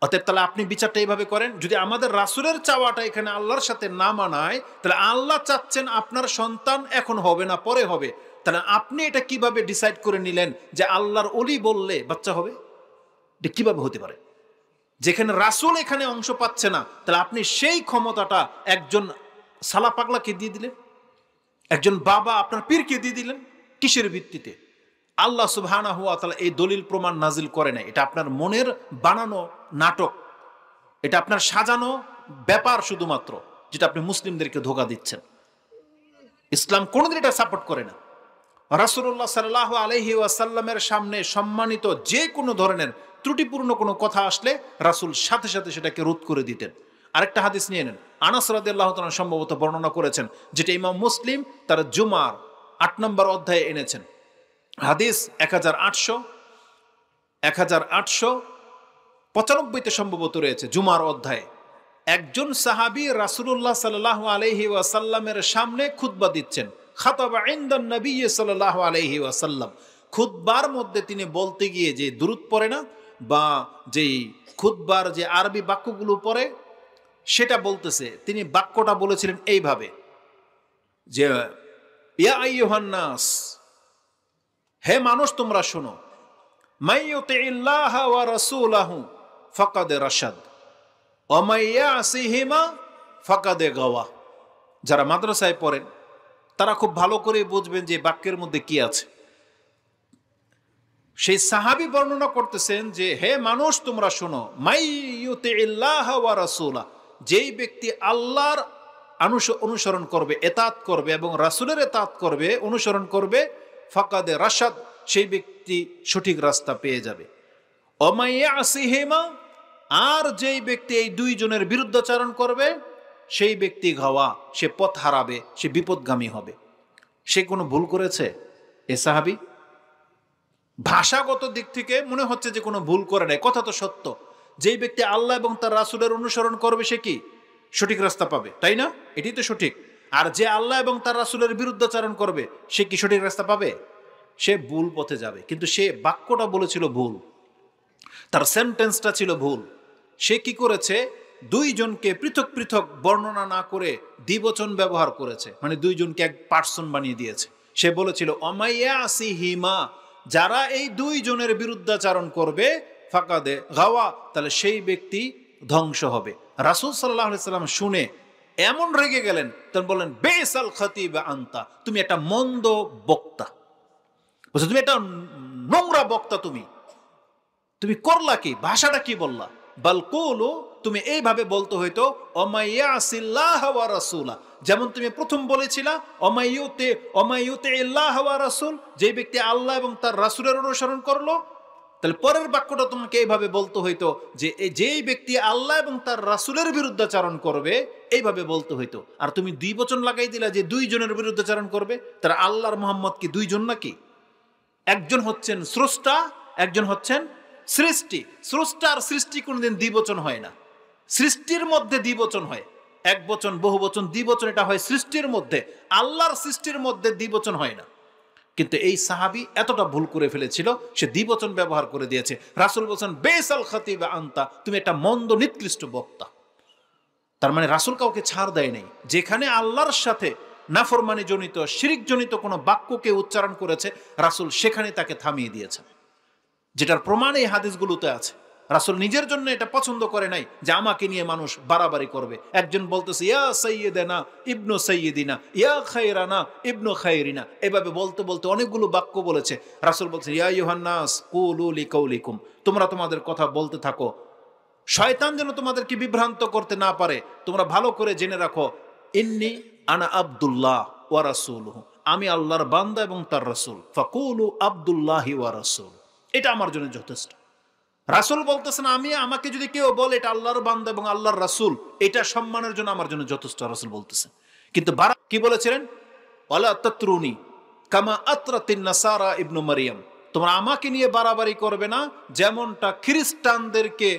অতএব তাহলে আপনি বিচারটা এইভাবে করেন, যদি আমাদের রাসূলের চাওয়াটা এখানে আল্লাহর সাথে না মানায়, তাহলে আল্লাহ চাচ্ছেন আপনার সন্তান এখন হবে না পরে হবে, তাহলে আপনি এটা কিভাবে ডিসাইড করে নিলেন যে আল্লাহর ওলি বললে বাচ্চা হবে? এটা কিভাবে হতে পারে? যেখানে রাসূল এখানে অংশ পাচ্ছে না, তাহলে আপনি সেই ক্ষমতাটা একজন সালা পাগলাকে দিয়ে দিলেন, একজন বাবা আপনার পীরকে দিয়ে দিলেন। কিসের ভিত্তিতে? আল্লাহ সুবহানাহু ওয়া তাআলা এই দলিল প্রমাণ নাজিল করে নাই, এটা আপনার মনের বানানো নাটক, এটা আপনার সাজানো ব্যাপার শুধুমাত্র, যেটা আপনি মুসলিমদেরকে ধোঁকা দিচ্ছেন। ইসলাম কোনোদিন এটা সাপোর্ট করে না। রাসূলুল্লাহ সাল্লাল্লাহু আলাইহি ওয়াসাল্লামের সামনে সম্মানিত যে কোনো ধরনের ত্রুটিপূর্ণ কোনো কথা আসলে রাসূল সাথে সাথে সেটাকে রোধ করে দিতেন। আরেকটা হাদিস নিয়ে নেন, আনাস রাদিয়াল্লাহু তাআলা সম্ভবত বর্ণনা করেছেন, যেটা ইমাম মুসলিম তার জুমার ৮ নম্বর অধ্যায়ে এনেছেন। হাদিস 1895 সম্ভবত রয়েছে জুমার অধ্যায়ে। একজন সাহাবী রাসূলুল্লাহ সাল্লাল্লাহু আলাইহি ওয়াসাল্লামের সামনে খুতবা দিচ্ছেন, খাতাবা ইনদান নবী সাল্লাল্লাহু আলাইহি ওয়াসাল্লাম। খুতবার মধ্যে তিনি বলতে গিয়ে যে দুরূদ পড়ে না, বা যেই খুতবার যে আরবি বাক্যগুলো পড়ে সেটা বলতেছে। তিনি বাক্যটা বলেছিলেন এইভাবে যে ইয়া আইয়ুহান নাস, হে মানুষ তোমরা শোনো, মাইয়ুতিল্লাহ ওয়া রাসূলাহু ফাকাদ রাশাদ ওয়া মাইয়াসিহিমা ফাকাদ গাওয়া। যারা মাদ্রাসায় পড়েন তারা খুব ভালো করে বুঝবেন যে বাক্যের মধ্যে কি আছে। সেই সাহাবী বর্ণনা করতেছেন যে হে মানুষ তোমরা শোনো, মাইয়ুতিল্লাহ ওয়া রাসূলা, যেই ব্যক্তি আল্লাহর অনুসরণ করবে, এতাত করবে এবং রাসূলের এতাত করবে, অনুসরণ করবে, ফাকাদে রাশাদ, সেই ব্যক্তি সঠিক রাস্তা পেয়ে যাবে। অমাইয়াসিহিমা, আর যেই ব্যক্তি এই দুইজনের বিরুদ্ধাচরণ করবে সেই ব্যক্তি গাওয়া, সে পথ হারাবে, সে বিপদগামী হবে। সে কোনো ভুল করেছে? এ সাহাবী ভাষাগত দিক থেকে মনে হচ্ছে যে কোনো ভুল করে নাই, কথা তো সত্য। যেই ব্যক্তি আল্লাহ এবং তার রাসূলের অনুসরণ করবে সে কি সঠিক রাস্তা পাবে, তাই না? এটাই তো সঠিক। আর যে আল্লাহ এবং তার রাসূলের বিরুদ্ধাচরণ করবে সে কি সঠিক রাস্তা পাবে? সে ভুল পথে যাবে। কিন্তু সে বাক্যটা বলেছিল ভুল, তার সেন্টেন্সটা ছিল ভুল। সে কি করেছে? দুইজনকে পৃথক পৃথক বর্ণনা না করে দ্বিবচন ব্যবহার করেছে, মানে দুইজনকে এক পার্সন বানিয়ে দিয়েছে। সে বলেছিল অমাইয়াসিহিমা, যারা এই দুইজনের বিরুদ্ধাচরণ করবে, ফাকাদে গাওয়া, তাহলে সেই ব্যক্তি ধ্বংস হবে। রাসূল সাল্লাল্লাহু আলাইহি সাল্লাম শুনে এমন রেগে গেলেন, তখন বললেন বেসাল খতিব আনতা, তুমি একটা মন্দ বক্তা, বলছো তুমি একটা নোংরা বক্তা, তুমি করলা কি? ভাষাটা কি বললা? বালকুলু, তুমি এইভাবে বলতে হইতো অমাইয়াসিল্লাহ ওয়া রাসূলা, যেমন তুমি প্রথম বলেছিলা অমাইয়ুতিল্লাহ ওয়া রাসূল, যে ব্যক্তি আল্লাহ এবং তার রাসূলের অনুসরণ করলো। তাহলে পরের বাক্যটা তোমাকে এইভাবে বলতে হইতো যে যেই ব্যক্তি আল্লাহ এবং তার রাসূলের বিরুদ্ধাচরণ করবে, এইভাবে বলতে হইতো। আর তুমি দুই বচন লাগাই দিলা যে দুইজনের বিরুদ্ধাচরণ করবে। তারা আল্লাহর মুহাম্মদ কি দুইজন নাকি? একজন হচ্ছেন স্রষ্টা, একজন হচ্ছেন সৃষ্টি। স্রষ্টা আর সৃষ্টি কোনদিন দ্বিবচন হয় না। সৃষ্টির মধ্যে দ্বিবচন হয়, এক বচন, বহু বচন, দ্বিবচন এটা হয় সৃষ্টির মধ্যে। আল্লাহর সৃষ্টির মধ্যে দ্বিবচন হয় না। কিন্তু এই সাহাবী এতটা ভুল করে ফেলেছিল, সে দ্বিবচন ব্যবহার করে দিয়েছে। রাসূল বলেছেন বেসাল খতিব আনতা, তুমি একটা মন্দ নিকৃষ্ট বক্তা। তার মানে রাসূল কাউকে ছাড় দেয় নাই। যেখানে আল্লাহর সাথে নাফরমানি জনিত, শিরক জনিত কোনো বাক্যকে উচ্চারণ করেছে, রাসূল সেখানে তাকে থামিয়ে দিয়েছে। যেটার প্রমাণ এই হাদিসগুলোতে আছে। রাসূল নিজের জন্য এটা পছন্দ করে নাই যে আমাকে নিয়ে মানুষ বাড়াবাড়ি করবে। একজন বলতেছে ইয়া সাইয়্যিদানা ইবনু সাইয়্যিদিনা, ইয়া খায়রানা ইবনু খায়রিনা, এভাবে বলতে বলতে অনেকগুলো বাক্য বলেছে। রাসূল বলছেন ইয়া আইয়ুহান নাস কুলু লিকাউলিকুম, তোমরা তোমাদের কথা বলতে থাকো, শয়তান যেন তোমাদেরকে বিভ্রান্ত করতে না পারে। তোমরা ভালো করে জেনে রাখো, ইন্নী আনা আব্দুল্লাহ ওয়া রাসূলুহু, আমি আল্লাহর বান্দা এবং তার রাসূল। ফাকুলু আব্দুল্লাহি ওয়া রাসূল, এটা আমার জন্য যথেষ্ট। রাসূল বলতেছেন আমাকে যদি কেউ বলে এটা আল্লাহর বান্দা এবং আল্লাহর রাসূল, এটা সম্মানের জন্য আমার জন্য যথেষ্ট, রাসূল বলতেছেন। কিন্তু কি বলেছিলেন? ওয়ালা তাতরুনি কামা আতরাতিন নাসারা ইবনু মারইয়াম, তোমরা আমাকে নিয়ে বাড়াবাড়ি করবে না যেমনটা খ্রিস্টানদেরকে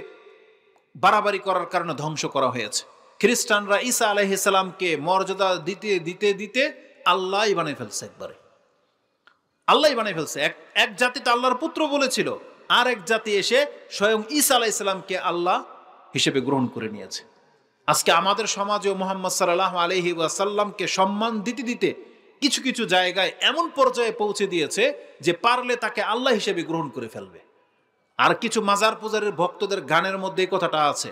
বাড়াবাড়ি করার কারণে ধ্বংস করা হয়েছে। খ্রিস্টানরা ঈসা আলাইহিস সালামকে মর্যাদা দিতে দিতে দিতে আল্লাহই বানিয়ে ফেলছে, একবারে আল্লাহই বানিয়ে ফেলছে। এক জাতি তো আল্লাহর পুত্র বলেছিল, আর এক জাতি এসে স্বয়ং ঈসা আলাইহিস সালামকে আল্লাহ হিসেবে গ্রহণ করে নিয়েছে। আজকে আমাদের সমাজেও মুহাম্মদ সাল্লাল্লাহু আলাইহি ওয়াসাল্লামকে সম্মান দিতে দিতে কিছু কিছু জায়গায় এমন পর্যায়ে পৌঁছে দিয়েছে যে পারলে তাকে আল্লাহ হিসেবে গ্রহণ করে ফেলবে। আর কিছু মাজার পূজারের ভক্তদের গানের মধ্যে এই কথাটা আছে।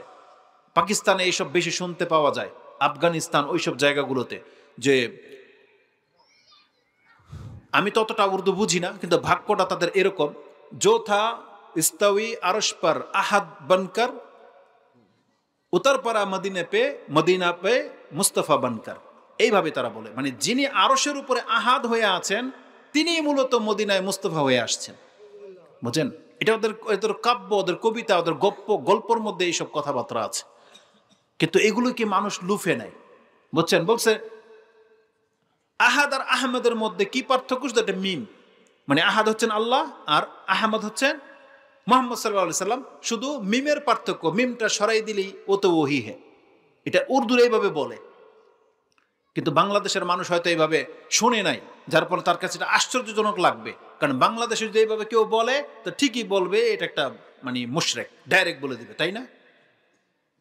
পাকিস্তানে এইসব বেশি শুনতে পাওয়া যায়, আফগানিস্তান ওইসব জায়গাগুলোতে। যে আমি ততটা উর্দু বুঝি না, কিন্তু বাক্যটা তাদের এরকম, জো থা ইস্তাউই আরশ পর আহাদ বনকর উতর পরা মদিনা পে মুস্তফা বনকর, এইভাবে তারা বলে। মানে যিনি আরশের উপরে আহাদ হয়ে আছেন তিনি মূলত মদিনায় মুস্তফা হয়ে আসছেন, বুঝছেন? এটা ওদের কাব্য, ওদের কবিতা, ওদের গল্পর মধ্যে এইসব কথাবার্তা আছে। কিন্তু এগুলো কি মানুষ লুফে নেয়, বুঝছেন? বলছে আহাদ আর আহমদের মধ্যে কি পার্থক্য? শুধু একটা মিম, মানে আহাদ হচ্ছেন আল্লাহ আর আহমদ হচ্ছেন মুহাম্মদ সাল্লাল্লাহু আলাইহি সাল্লাম, শুধু মিমের পার্থক্য, মিমটা সরাই দিলেই ও তো ওহি হে। এটা উর্দুর এইভাবে বলে, কিন্তু বাংলাদেশের মানুষ হয়তো এইভাবে শোনে নাই, যার ফলে তার কাছে এটা আশ্চর্যজনক লাগবে। কারণ বাংলাদেশে যদি এইভাবে কেউ বলে তো ঠিকই বলবে এটা একটা মানে মুশরিক, ডাইরেক্ট বলে দিবে, তাই না?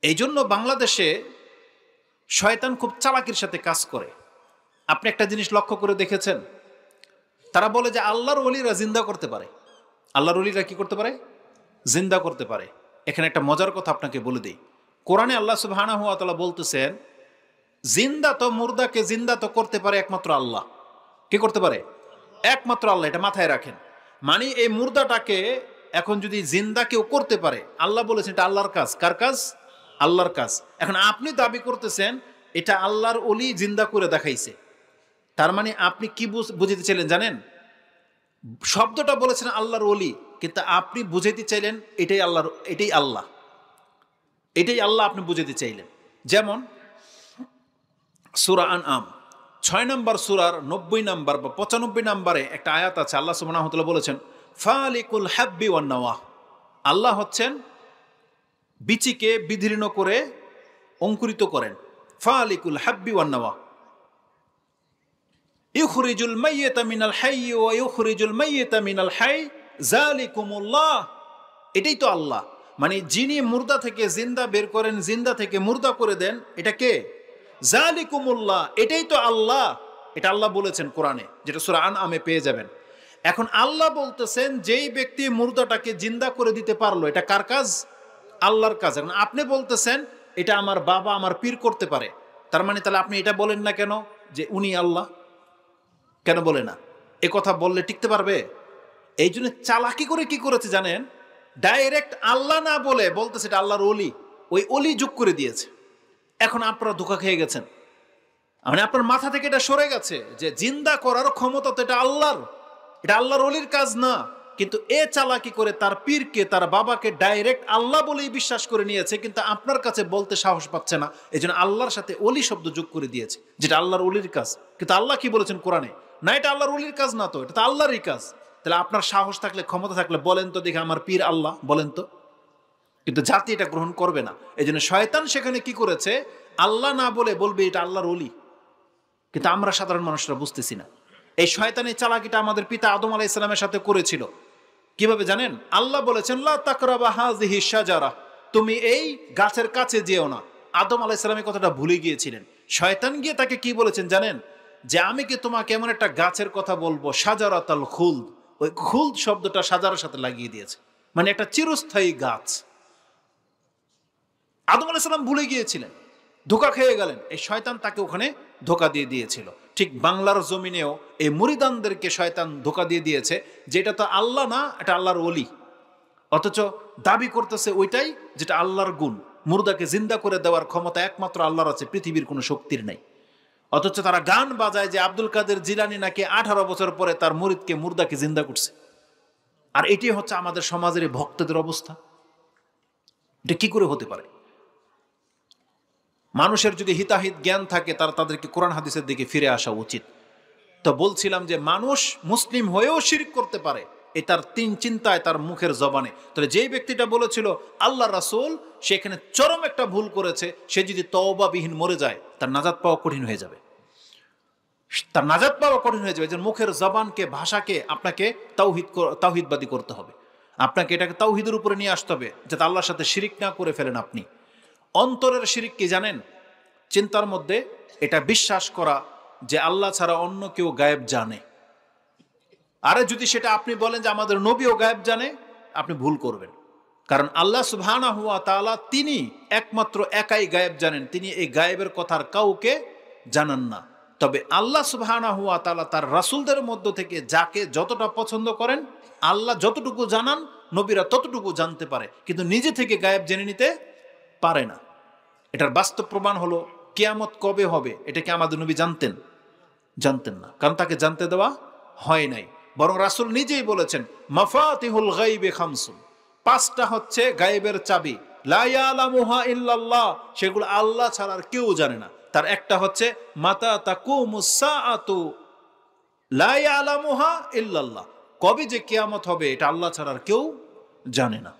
এই জন্য বাংলাদেশে শয়তান খুব চালাকির সাথে কাজ করে। আপনি একটা জিনিস লক্ষ্য করে দেখেছেন, তারা বলে যে আল্লাহর ওলিরা জিন্দা করতে পারে। আল্লাহর ওলিরা কি করতে পারে? জিন্দা করতে পারে। এখানে একটা মজার কথা আপনাকে বলে দিই। কোরআনে আল্লাহ সুবহানাহু ওয়া তাআলা বলতেছেন, জিন্দা তো মুর্দাকে জিন্দা তো করতে পারে একমাত্র আল্লাহ। কি করতে পারে? একমাত্র আল্লাহ। এটা মাথায় রাখেন। মানে এই মুর্দাটাকে এখন যদি জিন্দা কেউ করতে পারে, আল্লাহ বলেছেন এটা আল্লাহর কাজ। কার কাজ? আল্লাহর কাজ। এখন আপনি দাবি করতেছেন এটা আল্লাহর ওলি জিন্দা করে দেখাইছে। তার মানে আপনি কি বুঝাতে চাইলেন জানেন? শব্দটা বলেছেন আল্লাহর ওলি, কিন্তু আপনি বুঝাইতে চাইলেন এটাই আল্লাহর, এটাই আল্লাহ, এটাই আল্লাহ আপনি বুঝাইতে চাইলেন। যেমন সূরা আনআম 6 নম্বর সূরার 90 নম্বর বা 95 নম্বরে একটা আয়াত আছে। আল্লাহ সুবহানাহু ওয়া তাআলা বলেছেন ফালিকুল হাব্বি ওয়ান নাওয়া। আল্লাহ হচ্ছেন বীচিকে বিদীর্ণ করে অঙ্কুরিত করেন। ফালিকুল হাব্বি ওয়ান নাওয়া, ইউখরিজুল মাইয়িতা মিনাল হাইয়্যি ওয়া ইউখরিজুল মাইয়িতা মিনাল হাইয়্যি যালিকুমুল্লাহ। এটাই তো আল্লাহ। মানে যিনি মুর্দা থেকে জিন্দা বের করেন, জিন্দা থেকে মুর্দা করে দেন, এটা কে? যালিকুমুল্লাহ। এটাই তো আল্লাহ। এটা আল্লাহ বলেছেন কোরআনে, যেটা সূরা আনআমে পেয়ে যাবেন। এখন আল্লাহ বলতেছেন যেই ব্যক্তি মুর্দাটাকে জিন্দা করে দিতে পারলো, এটা কার কাজ? আল্লাহর কাজ। এখন আপনি বলতেছেন এটা আমার বাবা, আমার পীর করতে পারে। তার মানে তাহলে আপনি এটা বলেন না কেন যে উনি আল্লাহ? কেন বলে না? এ কথা বললে টিকতে পারবে? এই জন্য চালাকি করে কি করেছে জানেন? ডাইরেক্ট আল্লাহ না বলে বলতেছে এটা আল্লাহর ওলি, ওই ওলি যোগ করে দিয়েছে। এখন আপনারা ধোঁকা খেয়ে গেছেন। মানে আপনার মাথা থেকে এটা সরে গেছে যে জিন্দা করার ক্ষমতা তো এটা আল্লাহর, এটা আল্লাহর ওলির কাজ না। কিন্তু এ চালাকি করে তার পীরকে, তার বাবাকে ডাইরেক্ট আল্লাহ বলেই বিশ্বাস করে নিয়েছে, কিন্তু আপনার কাছে বলতে সাহস পাচ্ছে না। এই জন্য আল্লাহর সাথে ওলি শব্দ যোগ করে দিয়েছে, যেটা আল্লাহর ওলির কাজ। কিন্তু আল্লাহ কি বলেছেন কোরআনে? না, এটা আল্লাহর ওলির কাজ না, তো এটা তো আল্লাহরই কাজ। তাহলে আপনার সাহস থাকলে, ক্ষমতা থাকলে বলেন তো দেখে আমার পীর আল্লাহ, বলেন তো। কিন্তু জাতি এটা গ্রহণ করবে না। এই জন্য শয়তান সেখানে কি করেছে? আল্লাহ না বলে বলবে এটা আল্লাহর ওলি। কিন্তু আমরা সাধারণ মানুষরা বুঝতেছি না। এই শয়তানি চালাকিটা আমাদের পিতা আদম আলাইহিস সালামের সাথে করেছিল। কিভাবে জানেন? আল্লাহ বলেছেন লা তাকরাবা হাযিহি শাজারা, তুমি এই গাছের কাছে যেও না। আদম আলাইহিস সালাম এই কথাটা ভুলে গিয়েছিলেন। শয়তান গিয়ে তাকে কি বলেছেন জানেন? যে আমি কি তোমাকে এমন একটা গাছের কথা বলবো, শাজারাতুল খুলদ। ওই খুলদ শব্দটা শাজারার সাথে লাগিয়ে দিয়েছে, মানে একটা চিরস্থায়ী গাছ। আদম আলাইহিস সালাম ভুলে গিয়েছিলেন, ধোঁকা খেয়ে গেলেন। এই শয়তান তাকে ওখানে ধোঁকা দিয়ে দিয়েছিল। ঠিক বাংলার জমিনেও এই মুরিদানদেরকে শয়তান ধোঁকা দিয়ে দিয়েছে, যেটা তো আল্লাহ না, এটা আল্লাহর ওলি। অথচ দাবি করতেছে ওইটাই যেটা আল্লাহর গুণ। মুর্দাকে জিন্দা করে দেওয়ার ক্ষমতা একমাত্র আল্লাহর আছে, পৃথিবীর কোনো শক্তির নাই। অথচ তারা গান বাজায় যে আব্দুল কাদের জিলানী নাকি 18 বছর পরে তার মুরিদকে, মুর্দাকে জিন্দা করছে। আর এটি হচ্ছে আমাদের সমাজের ভক্তদের অবস্থা। এটা কি করে হতে পারে? মানুষের যদি হিতাহিত জ্ঞান থাকে, তাদেরকে কোরআন হাদিসের দিকে ফিরে আসা উচিত। তো বলছিলাম যে মানুষ মুসলিম হয়েও শিরক করতে পারে, এ তার তিন চিন্তায়, তার মুখের জবানে। তাহলে যেই ব্যক্তিটা বলেছিল আল্লাহ রাসূল, সেখানে চরম একটা ভুল করেছে। সে যদি তওবাবিহীন মরে যায়, তার নাজাত পাওয়া কঠিন হয়ে যাবে, তার নাজাত পাওয়া কঠিন হয়ে যাবে। যে মুখের জবানকে, ভাষাকে আপনাকে তাওহীদবাদী করতে হবে। আপনাকে এটাকে তাওহীদের উপরে নিয়ে আসতে হবে, যাতে আল্লাহর সাথে শিরিক না করে ফেলেন আপনি। অন্তরের শিরিক কি জানেন? চিন্তার মধ্যে এটা বিশ্বাস করা যে আল্লাহ ছাড়া অন্য কেউ গায়েব জানে। আরে যদি সেটা আপনি বলেন যে আমাদের নবীও গায়েব জানে, আপনি ভুল করবেন। কারণ আল্লাহ সুবহানাহু ওয়া তাআলা তিনি একমাত্র একাই গায়েব জানেন। তিনি এই গায়েবের কথার কাউকে জানান না। তবে আল্লাহ সুবহানাহু ওয়া তাআলা তার রাসূলদের মধ্য থেকে যাকে যতটা পছন্দ করেন, আল্লাহ যতটুকু জানান, নবীরা ততটুকু জানতে পারে, কিন্তু নিজে থেকে গায়েব জেনে নিতে পারে না। এটার বাস্তব প্রমাণ হলো কিয়ামত কবে হবে, এটা কি আমাদের নবী জানতেন? জানতেন না, কারণ তাকে জানতে দেওয়া হয় নাই। বরং রাসূল নিজেই বলেছেন মাফাতিহুল গায়বি খামসুন, 5টা হচ্ছে গায়েবের চাবি, লা ইয়ালামুহা ইল্লাল্লাহ, সেগুলো আল্লাহ ছাড়া আর কেউ জানে না। তার একটা হচ্ছে মাতা তাকুমুস সাআতু, লা ইয়ালামুহা ইল্লাল্লাহ, কবে যে কিয়ামত হবে এটা আল্লাহ ছাড়া আর কেউ জানে না।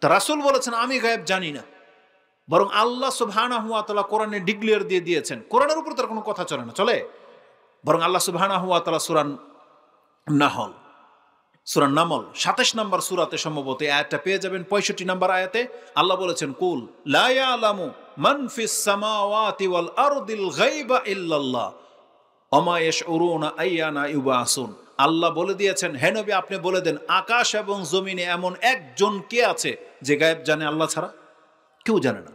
তা রাসূল বলেছেন আমি গায়েব জানি না, বরং আল্লাহ সুবহানাহু ওয়া তাআলা কোরআনে ডিক্লেয়ার দিয়ে দিয়েছেন। কোরআনের উপর তার কোনো কথা চলে না, চলে। বরং আল্লাহ সুবহানাহু ওয়া তাআলা সূরা নাহল সূরা নামল ২৭ নম্বর সূরাতে সম্ভবত এই আয়াতটা পেয়ে যাবেন। ৬৫ নম্বর আয়াতে আল্লাহ বলেছেন, কুল লা ইয়ালামু মান ফিস সামাওয়াতি ওয়াল আরদিল গায়বা ইল্লাল্লাহ ওয়া মা ইয়াশউরুনা আইয়ানা ইউবাসুন। আল্লাহ বলে দিয়েছেন, হে নবী আপনি বলে দেন, আকাশ এবং জমিনে এমন একজন কে আছে যে গায়েব জানে আল্লাহ ছাড়া? কেউ জানে না।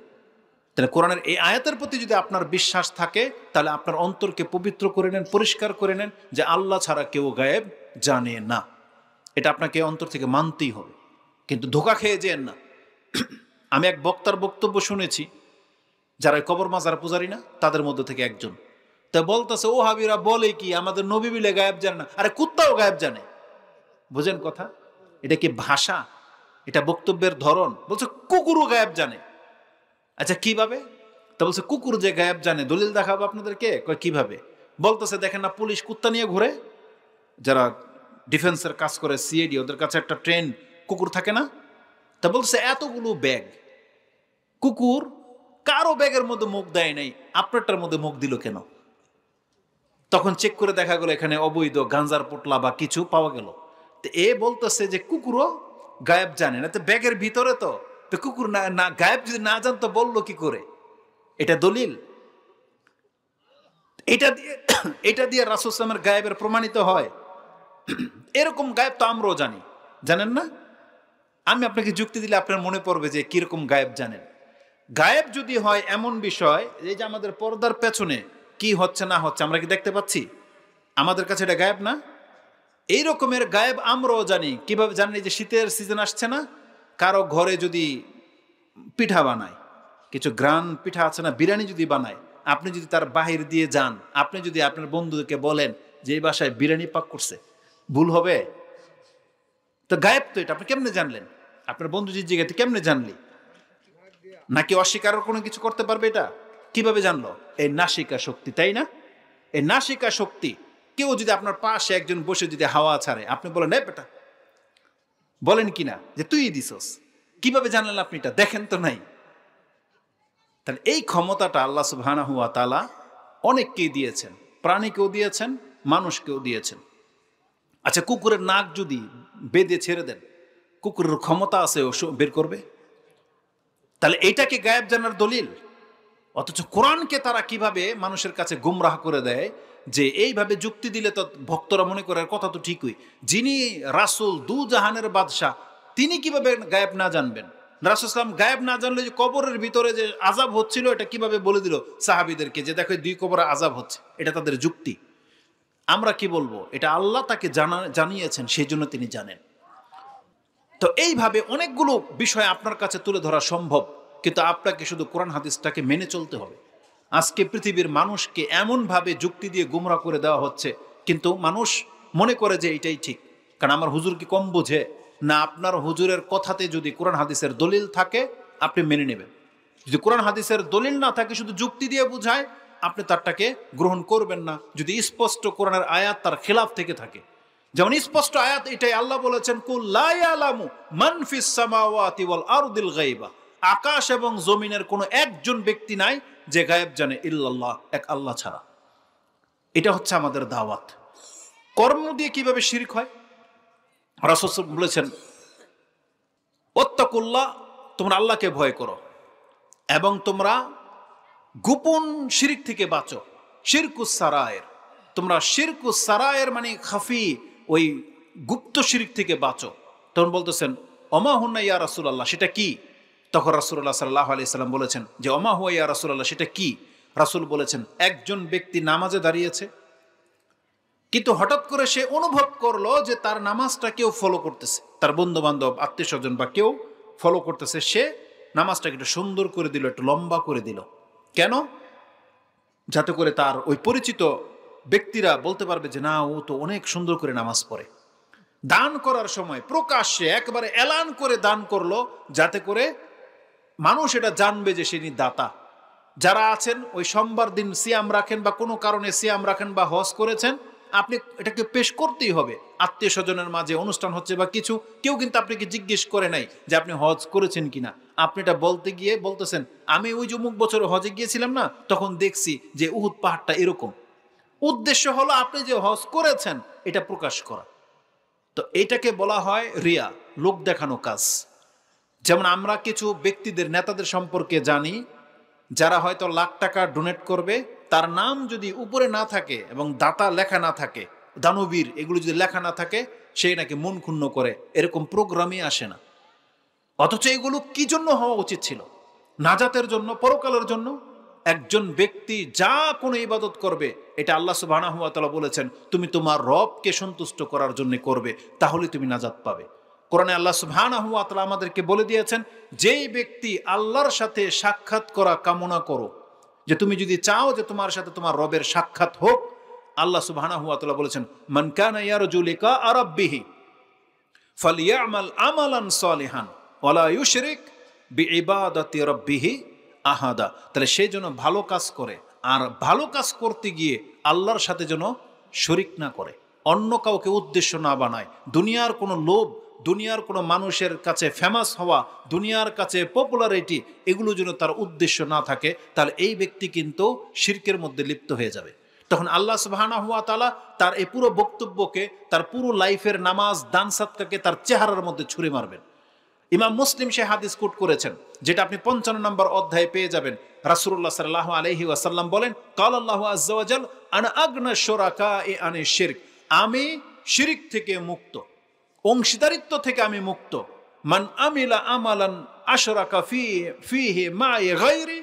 তাহলে কোরআনের এই আয়াতের প্রতি যদি আপনার বিশ্বাস থাকে, তাহলে আপনার অন্তরকে পবিত্র করে নেন, পরিষ্কার করে নেন যে আল্লাহ ছাড়া কেউ গায়েব জানে না। এটা আপনাকে অন্তর থেকে মানতেই হবে, কিন্তু ধোঁকা খেয়ে যেন না। আমি এক বক্তার বক্তব্য শুনেছি, যারা কবর মাজার পূজারি না তাদের মধ্যে থেকে একজন, তা বলতেছে ও হাবিরা বলে কি আমাদের নবী বিলে গায়েব জানে না? আরে কুত্তাও গায়েব জানে। বুঝেন কথা? এটা কি ভাষা? এটা বক্তব্যের ধরন? বলছে কুকুরও গায়েব জানে। আচ্ছা কিভাবে? তা বলছে কুকুর যে গায়েব জানে দলিল দেখাবো আপনাদেরকে। কয় কিভাবে? বলতেছে দেখেন না, পুলিশ কুত্তা নিয়ে ঘুরে, যারা ডিফেন্সের কাজ করে সিআইডি, ওদের কাছে একটা ট্রেন কুকুর থাকে না? তা বলছে এতগুলো ব্যাগ, কুকুর কারো ব্যাগের মধ্যে মুখ দেয় নাই, আপনারটার মধ্যে মুখ দিল কেন? তখন চেক করে দেখা গেল এখানে অবৈধ গাঞ্জার পোটলা বা কিছু পাওয়া গেল। তো এ বলতেছে যে কুকুরও গায়েব জানে না, তো ব্যাগের ভিতরে তো কুকুর না গায়েব যদি না জানতো বললো কি করে? এটা দলিল? এটা দিয়ে রাসূল সাল্লাল্লাহু আলাইহি ওয়াসাল্লামের গায়েবের প্রমাণিত হয়? এরকম গায়েব তো আমরাও জানি, জানেন না? আমি আপনাকে যুক্তি দিলে আপনার মনে পড়বে যে কিরকম গায়েব জানেন। গায়েব যদি হয় এমন বিষয়, এই যে আমাদের পর্দার পেছনে কি হচ্ছে না হচ্ছে আমরা কি দেখতে পাচ্ছি? আমাদের কাছে এটা গায়েব না? এই রকমের গায়েব আমরাও জানি। কিভাবে জানি? যে শীতের সিজন আসছে না, কারো ঘরে যদি পিঠা বানায়, কিছু গ্রান পিঠা আছে না, বিরিয়ানি যদি বানায়, আপনি যদি তার বাহির দিয়ে যান, আপনি যদি আপনার বন্ধুকে বলেন যে এই বাসায় বিরিয়ানি পাক করছে, ভুল হবে? তো গায়েব তো এটা, আপনি কেমনে জানলেন? আপনার বন্ধু জিজ্ঞাসা কেমনে জানলি? নাকি অস্বীকার কোনো কিছু করতে পারবে? এটা কিভাবে জানলো? এই নাসিকা শক্তি, তাই না? এই নাসিকা শক্তি। কেউ যদি আপনার পাশে একজন বসে যদি হাওয়া ছাড়ে, আপনি বলেন এ বেটা, বলেন কিনা যে তুই দিছস, কিভাবে জানলেন আপনি? এটা দেখেন তো নাই। তাহলে এই ক্ষমতাটা আল্লাহ সুবহানাহু ওয়া তাআলা অনেককেই দিয়েছেন, প্রাণীকেও দিয়েছেন, মানুষকেও দিয়েছেন। আচ্ছা কুকুরের নাক যদি বেঁধে ছেড়ে দেন, কুকুরের ক্ষমতা আছে ও বের করবে? তাহলে এইটাকে গায়েব জানার দলিল? অথচ কোরআনকে তারা কিভাবে মানুষের কাছে গুমরাহ করে দেয় যে এইভাবে যুক্তি দিলে তো ভক্তরা মনে করে কথা তো ঠিকই, যিনি রাসূল দু জাহানের বাদশাহ তিনি কিভাবে গায়েব না জানবেন? রাসূল সাল্লাল্লাহু আলাইহি ওয়াসাল্লাম গায়েব না জানলে যে কবরের ভিতরে যে আযাব হচ্ছিল এটা কিভাবে বলে দিল সাহাবীদেরকে যে দেখো দুই কবরে আযাব হচ্ছে? এটা তাদের যুক্তি। আমরা কি বলবো? এটা আল্লাহ তাকে জানিয়েছেন, সেই জন্য তিনি জানেন। তো এইভাবে অনেকগুলো বিষয় আপনার কাছে তুলে ধরা সম্ভব, কিন্তু আপনাকে শুধু কোরআন হাদিসটাকে মেনে চলতে হবে। আজকে পৃথিবীর মানুষকে এমনভাবে যুক্তি দিয়ে গুমরা করে দেওয়া হচ্ছে, কিন্তু মানুষ মনে করে যে এটাই ঠিক। কারণ আমার হুজুর কি কম বোঝে? না, আপনার হুজুরের কথাতে যদি কোরআন হাদিসের দলিল থাকে আপনি মেনে নেবেন। যদি কোরআন হাদিসের দলিল না থাকে, শুধু যুক্তি দিয়ে বুঝায়, আপনি তারটাকে গ্রহণ করবেন না, যদি স্পষ্ট কোরআনের আয়াত তার খেলাফ থেকে থাকে। যেমন স্পষ্ট আয়াত এটাই, আল্লাহ বলেছেন কুল লা ইয়ালামু মান ফিস সামাওয়াতি ওয়াল আরদিল গায়বা, আকাশ এবং জমিনের কোনো একজন ব্যক্তি নাই যে গায়েব জানে ইল্লাল্লাহ, এক আল্লাহ ছাড়া। এটা হচ্ছে আমাদের দাওয়াত। কর্ম দিয়ে কিভাবে শিরক হয়? রাসূল বলেছেন ওয়াত্তাকুল্লাহ, তোমরা আল্লাহকে ভয় করো এবং তোমরা গোপন শিরক থেকে বাঁচো। শিরকুস সারায়ের, তোমরা শিরকুস সারায়ের মানে খাফি, ওই গুপ্ত শিরক থেকে বাঁচো। তখন বলতেছেন ওমা হুন্না ইয়া রাসূলুল্লাহ, সেটা কি? তখন রাসূলুল্লাহ সাল্লাল্লাহু আলাইহি সাল্লাম বলেছেন যে ওমা হুয়া ইয়া রাসূলুল্লাহ, সেটা কি? রাসূল বলেছেন একজন ব্যক্তি নামাজে দাঁড়িয়েছে, কিন্তু হঠাৎ করে সে অনুভব করলো যে তার নামাজটা কেউ ফলো করতেছে, তার বন্ধু বান্ধব আত্মীয় স্বজন বা কেউ ফলো করতেছে। সে নামাজটাকে একটু সুন্দর করে দিল, একটু লম্বা করে দিল। কেন? যাতে করে তার ওই পরিচিত ব্যক্তিরা বলতে পারবে যে না, ও তো অনেক সুন্দর করে নামাজ পড়ে। দান করার সময় প্রকাশ্যে একেবারে এলান করে দান করলো, যাতে করে মানুষ এটা জানবে যে সে দাতা। যারা আছেন ওই সোমবার দিন সিয়াম রাখেন বা কোনো কারণে সিয়াম রাখেন বা হজ করেছেন, আপনি এটাকে পেশ করতেই হবে। আত্মীয় স্বজনের মাঝে অনুষ্ঠান হচ্ছে বা কিছু, কেউ কিন্তু আপনাকে জিজ্ঞেস করে নাই যে আপনি হজ করেছেন কিনা। আপনি এটা বলতে গিয়ে বলতেছেন আমি ওই যে অমুক বছর হজে গিয়েছিলাম না, তখন দেখছি যে উহুদ পাহাড়টা এরকম। উদ্দেশ্য হলো আপনি যে হজ করেছেন এটা প্রকাশ করা। তো এটাকে বলা হয় রিয়া, লোক দেখানো কাজ। যেমন আমরা কিছু ব্যক্তিদের, নেতাদের সম্পর্কে জানি, যারা হয়তো লাখ টাকা ডোনেট করবে, তার নাম যদি উপরে না থাকে এবং দাতা লেখা না থাকে, দানবীর এগুলো যদি লেখা না থাকে, সেই নাকি মন ক্ষুণ্ণ করে, এরকম প্রোগ্রামই আসে না। অথচ এগুলো কি জন্য হওয়া উচিত ছিল? নাজাতের জন্য, পরকালের জন্য। একজন ব্যক্তি যা কোনো ইবাদত করবে, এটা আল্লাহ সুবহানাহু ওয়া তাআলা বলেছেন তুমি তোমার রবকে সন্তুষ্ট করার জন্য করবে, তাহলে তুমি নাজাত পাবে। কোরআনে আল্লাহ সুবহানাহু ওয়া তাআলা আমাদেরকে বলে দিয়েছেন, যেই ব্যক্তি আল্লাহর সাথে সাক্ষাৎ করা কামনা করো, যে তুমি যদি চাও যে তোমার সাথে তোমার রবের সাক্ষাৎ হোক, আল্লাহ সুবহানাহু ওয়া তাআলা বলেছেন মান কানা ইয়ারজু লিকা রাব্বিহি ফালিয়ামাল আমালান সালিহান ওয়ালা ইউশরিক বিইবাদাতি রাব্বিহি আহাদা। তাহলে সে যেন ভালো কাজ করে, আর ভালো কাজ করতে গিয়ে আল্লাহর সাথে যেন শরিক না করে, অন্য কাউকে উদ্দেশ্য না বানায়। দুনিয়ার কোনো লোভ, দুনিয়ার কোনো মানুষের কাছে ফেমাস হওয়া, দুনিয়ার কাছে পপুলারিটি, এগুলো যেন তার উদ্দেশ্য না থাকে, তাহলে এই ব্যক্তি কিন্তু শিরকের মধ্যে লিপ্ত হয়ে যাবে। তখন আল্লাহ সুবহানাহু ওয়া তাআলা তার এই পুরো বক্তব্যকে, তার পুরো লাইফের নামাজ, দান, সাদকাকে তার চেহারার মধ্যে ছুঁড়ে মারবেন। ইমাম মুসলিম সে হাদিস কোট করেছেন, যেটা আপনি 55 নম্বর অধ্যায়ে পেয়ে যাবেন। রাসূলুল্লাহ সাল্লাল্লাহু আলাইহি ওয়াসাল্লাম বলেন, ক্বালা আল্লাহু আযজা ওয়া জাল আনা আগনা শুরাকাই আনিশ শিরক, আমি শিরক থেকে মুক্ত, অংশীদারিত্ব থেকে আমি মুক্ত। মান আমিলা আমালান আশরাকা ফিহি মা'i গায়রি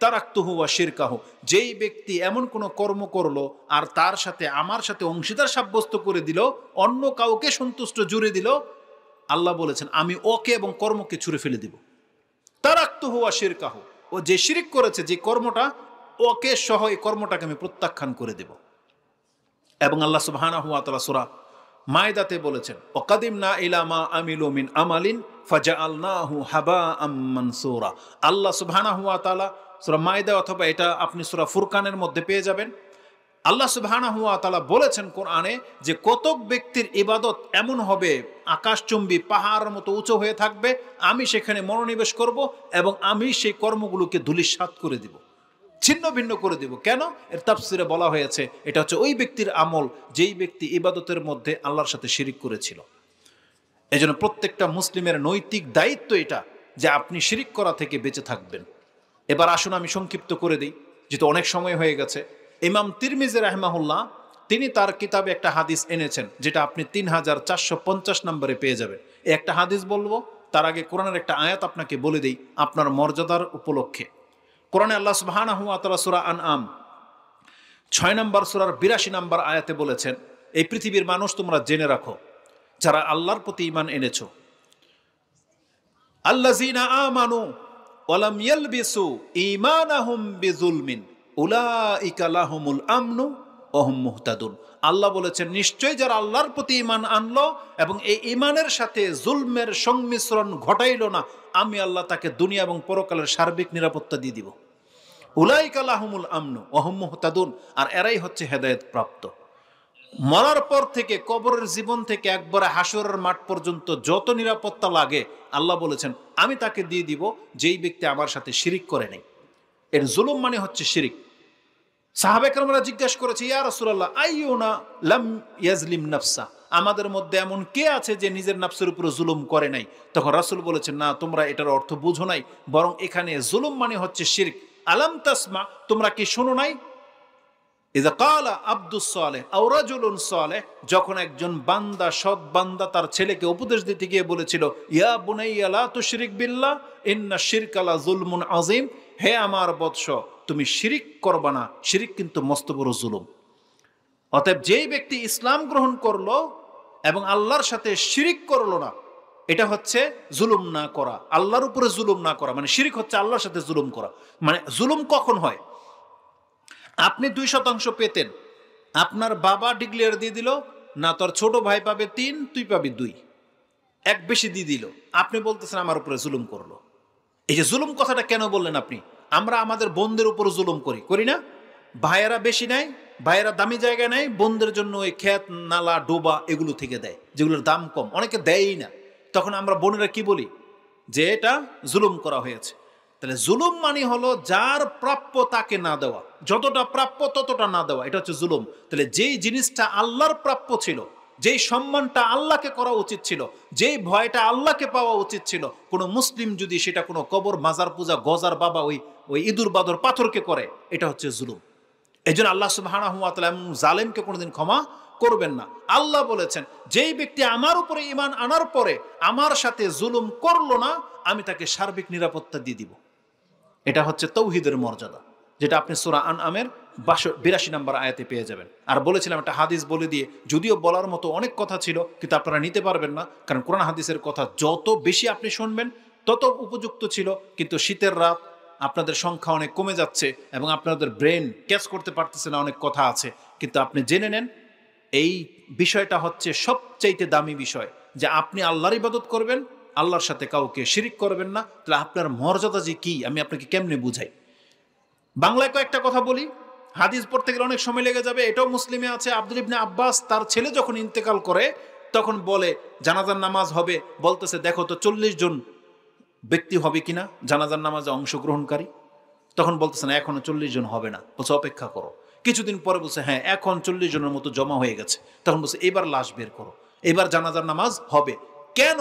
তারাকতুহু ওয়া শিরকাহু, যেই ব্যক্তি এমন কোন কর্ম করলো আর তার সাথে আমার সাথে অংশীদার সাব্যস্ত করে দিল, অন্য কাউকে সন্তুষ্ট জুড়ে দিল, আল্লাহ বলেছেন আমি ওকে এবং কর্মকে ছুঁড়ে ফেলে দিব। তারাকতুহু ওয়া শিরকাহু, ও যে শিরক করেছে, যে কর্মটা, ওকে সহ এই কর্মটাকে আমি প্রত্যাখ্যান করে দেব। এবং আল্লাহ সুবহানাহু ওয়া তাআলা সূরা মায়দাতে বলেছেন ওয়াকাদিমনা ইলা মা আমিলু মিন আমালিন ফাজআলনাহু হাবাআম মানসুরা। আল্লাহ সুবহানাহু ওয়া তাআলা সূরা মায়দা, অথবা এটা আপনি সূরা ফুরকানের মধ্যে পেয়ে যাবেন, আল্লাহ সুবহানাহু ওয়া তাআলা বলেছেন কোরআনে যে কতক ব্যক্তির ইবাদত এমন হবে, আকাশচুম্বী পাহাড়ের মতো উঁচু হয়ে থাকবে, আমি সেখানে মনোনিবেশ করব এবং আমি সেই কর্মগুলোকে ধূলিসাৎ করে দিব, ছিন্ন ভিন্ন করে দিব। কেন? এর তাফসিরে বলা হয়েছে এটা হচ্ছে ওই ব্যক্তির আমল যেই ব্যক্তি ইবাদতের মধ্যে আল্লাহর সাথে শিরিক করেছিল। এজন্য প্রত্যেকটা মুসলিমের নৈতিক দায়িত্ব এটা যে আপনি শিরিক করা থেকে বেঁচে থাকবেন। এবার আসুন আমি সংক্ষিপ্ত করে দিই, যেহেতু অনেক সময় হয়ে গেছে। ইমাম তিরমিজি রাহিমাহুল্লাহ তিনি তার কিতাবে একটা হাদিস এনেছেন, যেটা আপনি 3450 নম্বরে পেয়ে যাবেন। এই একটা হাদিস বলবো, তার আগে কোরআনের একটা আয়াত আপনাকে বলে দেই আপনার মর্যাদার উপলক্ষে। কোরআনে আল্লাহ সুবহানাহু ওয়া তাআলা সূরা আনআম 6 নম্বর সূরার 82 নম্বর আয়াতে বলেছেন, এই পৃথিবীর মানুষ তোমরা জেনে রাখো, যারা আল্লাহর প্রতি ঈমান এনেছো, আল্লাযীনা আমানু ওয়া লাম ইয়ালবিসু ঈমানাহুম বিযুলমিন উলাইকা লাহুমুল আমনু ওয়া হুম মুহতাদুন। আল্লাহ বলেছেন নিশ্চয়ই যারা আল্লাহর প্রতি ঈমান আনলো এবং এই ঈমানের সাথে জুলমের সংমিশ্রণ ঘটাইলো না, আমি আল্লাহ তাকে দুনিয়া এবং পরকালের সার্বিক নিরাপত্তা দিয়ে দিব। উলাইকা লাহুমুল আমনু ওয়া হুম মুহতাদুন, আর এরাই হচ্ছে হেদায়েত প্রাপ্ত। মরার পর থেকে, কবরের জীবন থেকে একবারে হাসরের মাঠ পর্যন্ত যত নিরাপত্তা লাগে, আল্লাহ বলেছেন আমি তাকে দিয়ে দিব যেই ব্যক্তি আমার সাথে শিরিক করে নেই। এর জুলুম মানে হচ্ছে শিরিক। সাহাবা কেরামরা জিজ্ঞাসা করেছে, ইয়া রাসূলুল্লাহ আইয়ুনা লাম ইয়াজলিম নাফসা, আমাদের মধ্যে এমন কে আছে যে নিজের নাফসের উপর জুলুম করে নাই? তখন রাসূল বলেছেন, না, তোমরা এটার অর্থ বুঝো নাই, বরং এখানে জুলুম মানে হচ্ছে শিরক। আলাম তাসমা, তোমরা কি শোনো নাই? ইযা ক্বালা আব্দুস সালেহ আও রাজুলুন সালেহ, যখন একজন বান্দা, সৎ বান্দা তার ছেলেকে উপদেশ দিতে গিয়ে বলেছিল, ইয়া বুনাইয়া লা তুশরিক বিল্লাহ ইন্না শিরকা লা যুলমুন আযীম, হে আমার বৎস তুমি শিরিক করবা না, শিরিক কিন্তু মস্ত বড় জুলুম। অতএব যেই ব্যক্তি ইসলাম গ্রহণ করলো এবং আল্লাহর সাথে শিরিক করলো না, এটা হচ্ছে জুলুম না করা, আল্লাহর উপরে জুলুম না করা। মানে শিরিক হচ্ছে আল্লাহর সাথে জুলুম করা। মানে জুলুম কখন হয়? আপনি 2% পেতেন, আপনার বাবা ডিক্লেয়ার দিয়ে দিল, না তোর ছোট ভাই পাবে 3, তুই পাবি 2, এক বেশি দিয়ে দিল, আপনি বলতেছেন আমার উপরে জুলুম করলো। এই যে জুলুম কথাটা কেন বললেন আপনি? আমরা আমাদের বোনদের উপর জুলুম করি না? ভাইয়েরা বেশি নেয়, ভাইয়েরা দামি জায়গায় নেয়, বোনদের জন্য ওই ক্ষেত, নালা, ডোবা এগুলো থেকে দেয়, যেগুলোর দাম কম, অনেকে দেয়ই না। তখন আমরা বোনেরা কি বলি? যে এটা জুলুম করা হয়েছে। তাহলে জুলুম মানে হলো যার প্রাপ্য তাকে না দেওয়া, যতটা প্রাপ্য ততটা না দেওয়া, এটা হচ্ছে জুলুম। তাহলে যেই জিনিসটা আল্লাহর প্রাপ্য ছিল যেই সম্মানটা আল্লাহকে করা উচিত ছিল, যেই ভয়টা আল্লাহকে পাওয়া উচিত ছিল, কোনো মুসলিম যদি সেটা কোনো কবর, মাজার পূজা, গজার বাবা, ওই ইঁদুর বাদর পাথরকে করে, এটা হচ্ছে জুলুম। এই জন্য আল্লাহ সুবহানাহু ওয়া তাআলা জালেমকে কোনোদিন ক্ষমা করবেন না। আল্লাহ বলেছেন, যেই ব্যক্তি আমার উপরে ঈমান আনার পরে আমার সাথে জুলুম করলো না, আমি তাকে সার্বিক নিরাপত্তা দিয়ে দিব। এটা হচ্ছে তৌহিদের মর্যাদা, যেটা আপনি সূরা আনআমের 82 নম্বর আয়াতে পেয়ে যাবেন। আর বলেছিলাম একটা হাদিস বলে দিয়ে, যদিও বলার মতো অনেক কথা ছিল, কিন্তু আপনারা নিতে পারবেন না, কারণ কোরআন হাদিসের কথা যত বেশি আপনি শুনবেন তত উপযুক্ত ছিল। কিন্তু শীতের রাত, আপনাদের সংখ্যা অনেক কমে যাচ্ছে এবং আপনাদের ব্রেন ক্যাচ করতে পারতেছে না, অনেক কথা আছে। কিন্তু আপনি জেনে নেন, এই বিষয়টা হচ্ছে সবচাইতে দামি বিষয়, যে আপনি আল্লাহর ইবাদত করবেন, আল্লাহর সাথে কাউকে শিরিক করবেন না। তাহলে আপনার মর্যাদা যে কি, আমি আপনাকে কেমনে বুঝাই? বাংলায় কয়েকটা কথা বলি, হাদিস পড়তে গেলে অনেক সময় লেগে যাবে। এটাও মুসলিমে আছে, আব্দুল ইবনে আব্বাস তার ছেলে যখন ইন্তেকাল করে, তখন বলে জানাজার নামাজ হবে, বলতেছে দেখো তো 40 জন ব্যক্তি হবে কিনা জানাজার নামাজে অংশগ্রহণকারী। তখন বলতেছে না, এখনো 40 জন হবে না। বলছে অপেক্ষা করো। কিছুদিন পরে বলছে হ্যাঁ, এখন 40 জনের মতো জমা হয়ে গেছে। তখন বলছে এবার লাশ বের করো, এবার জানাজার নামাজ হবে। কেন?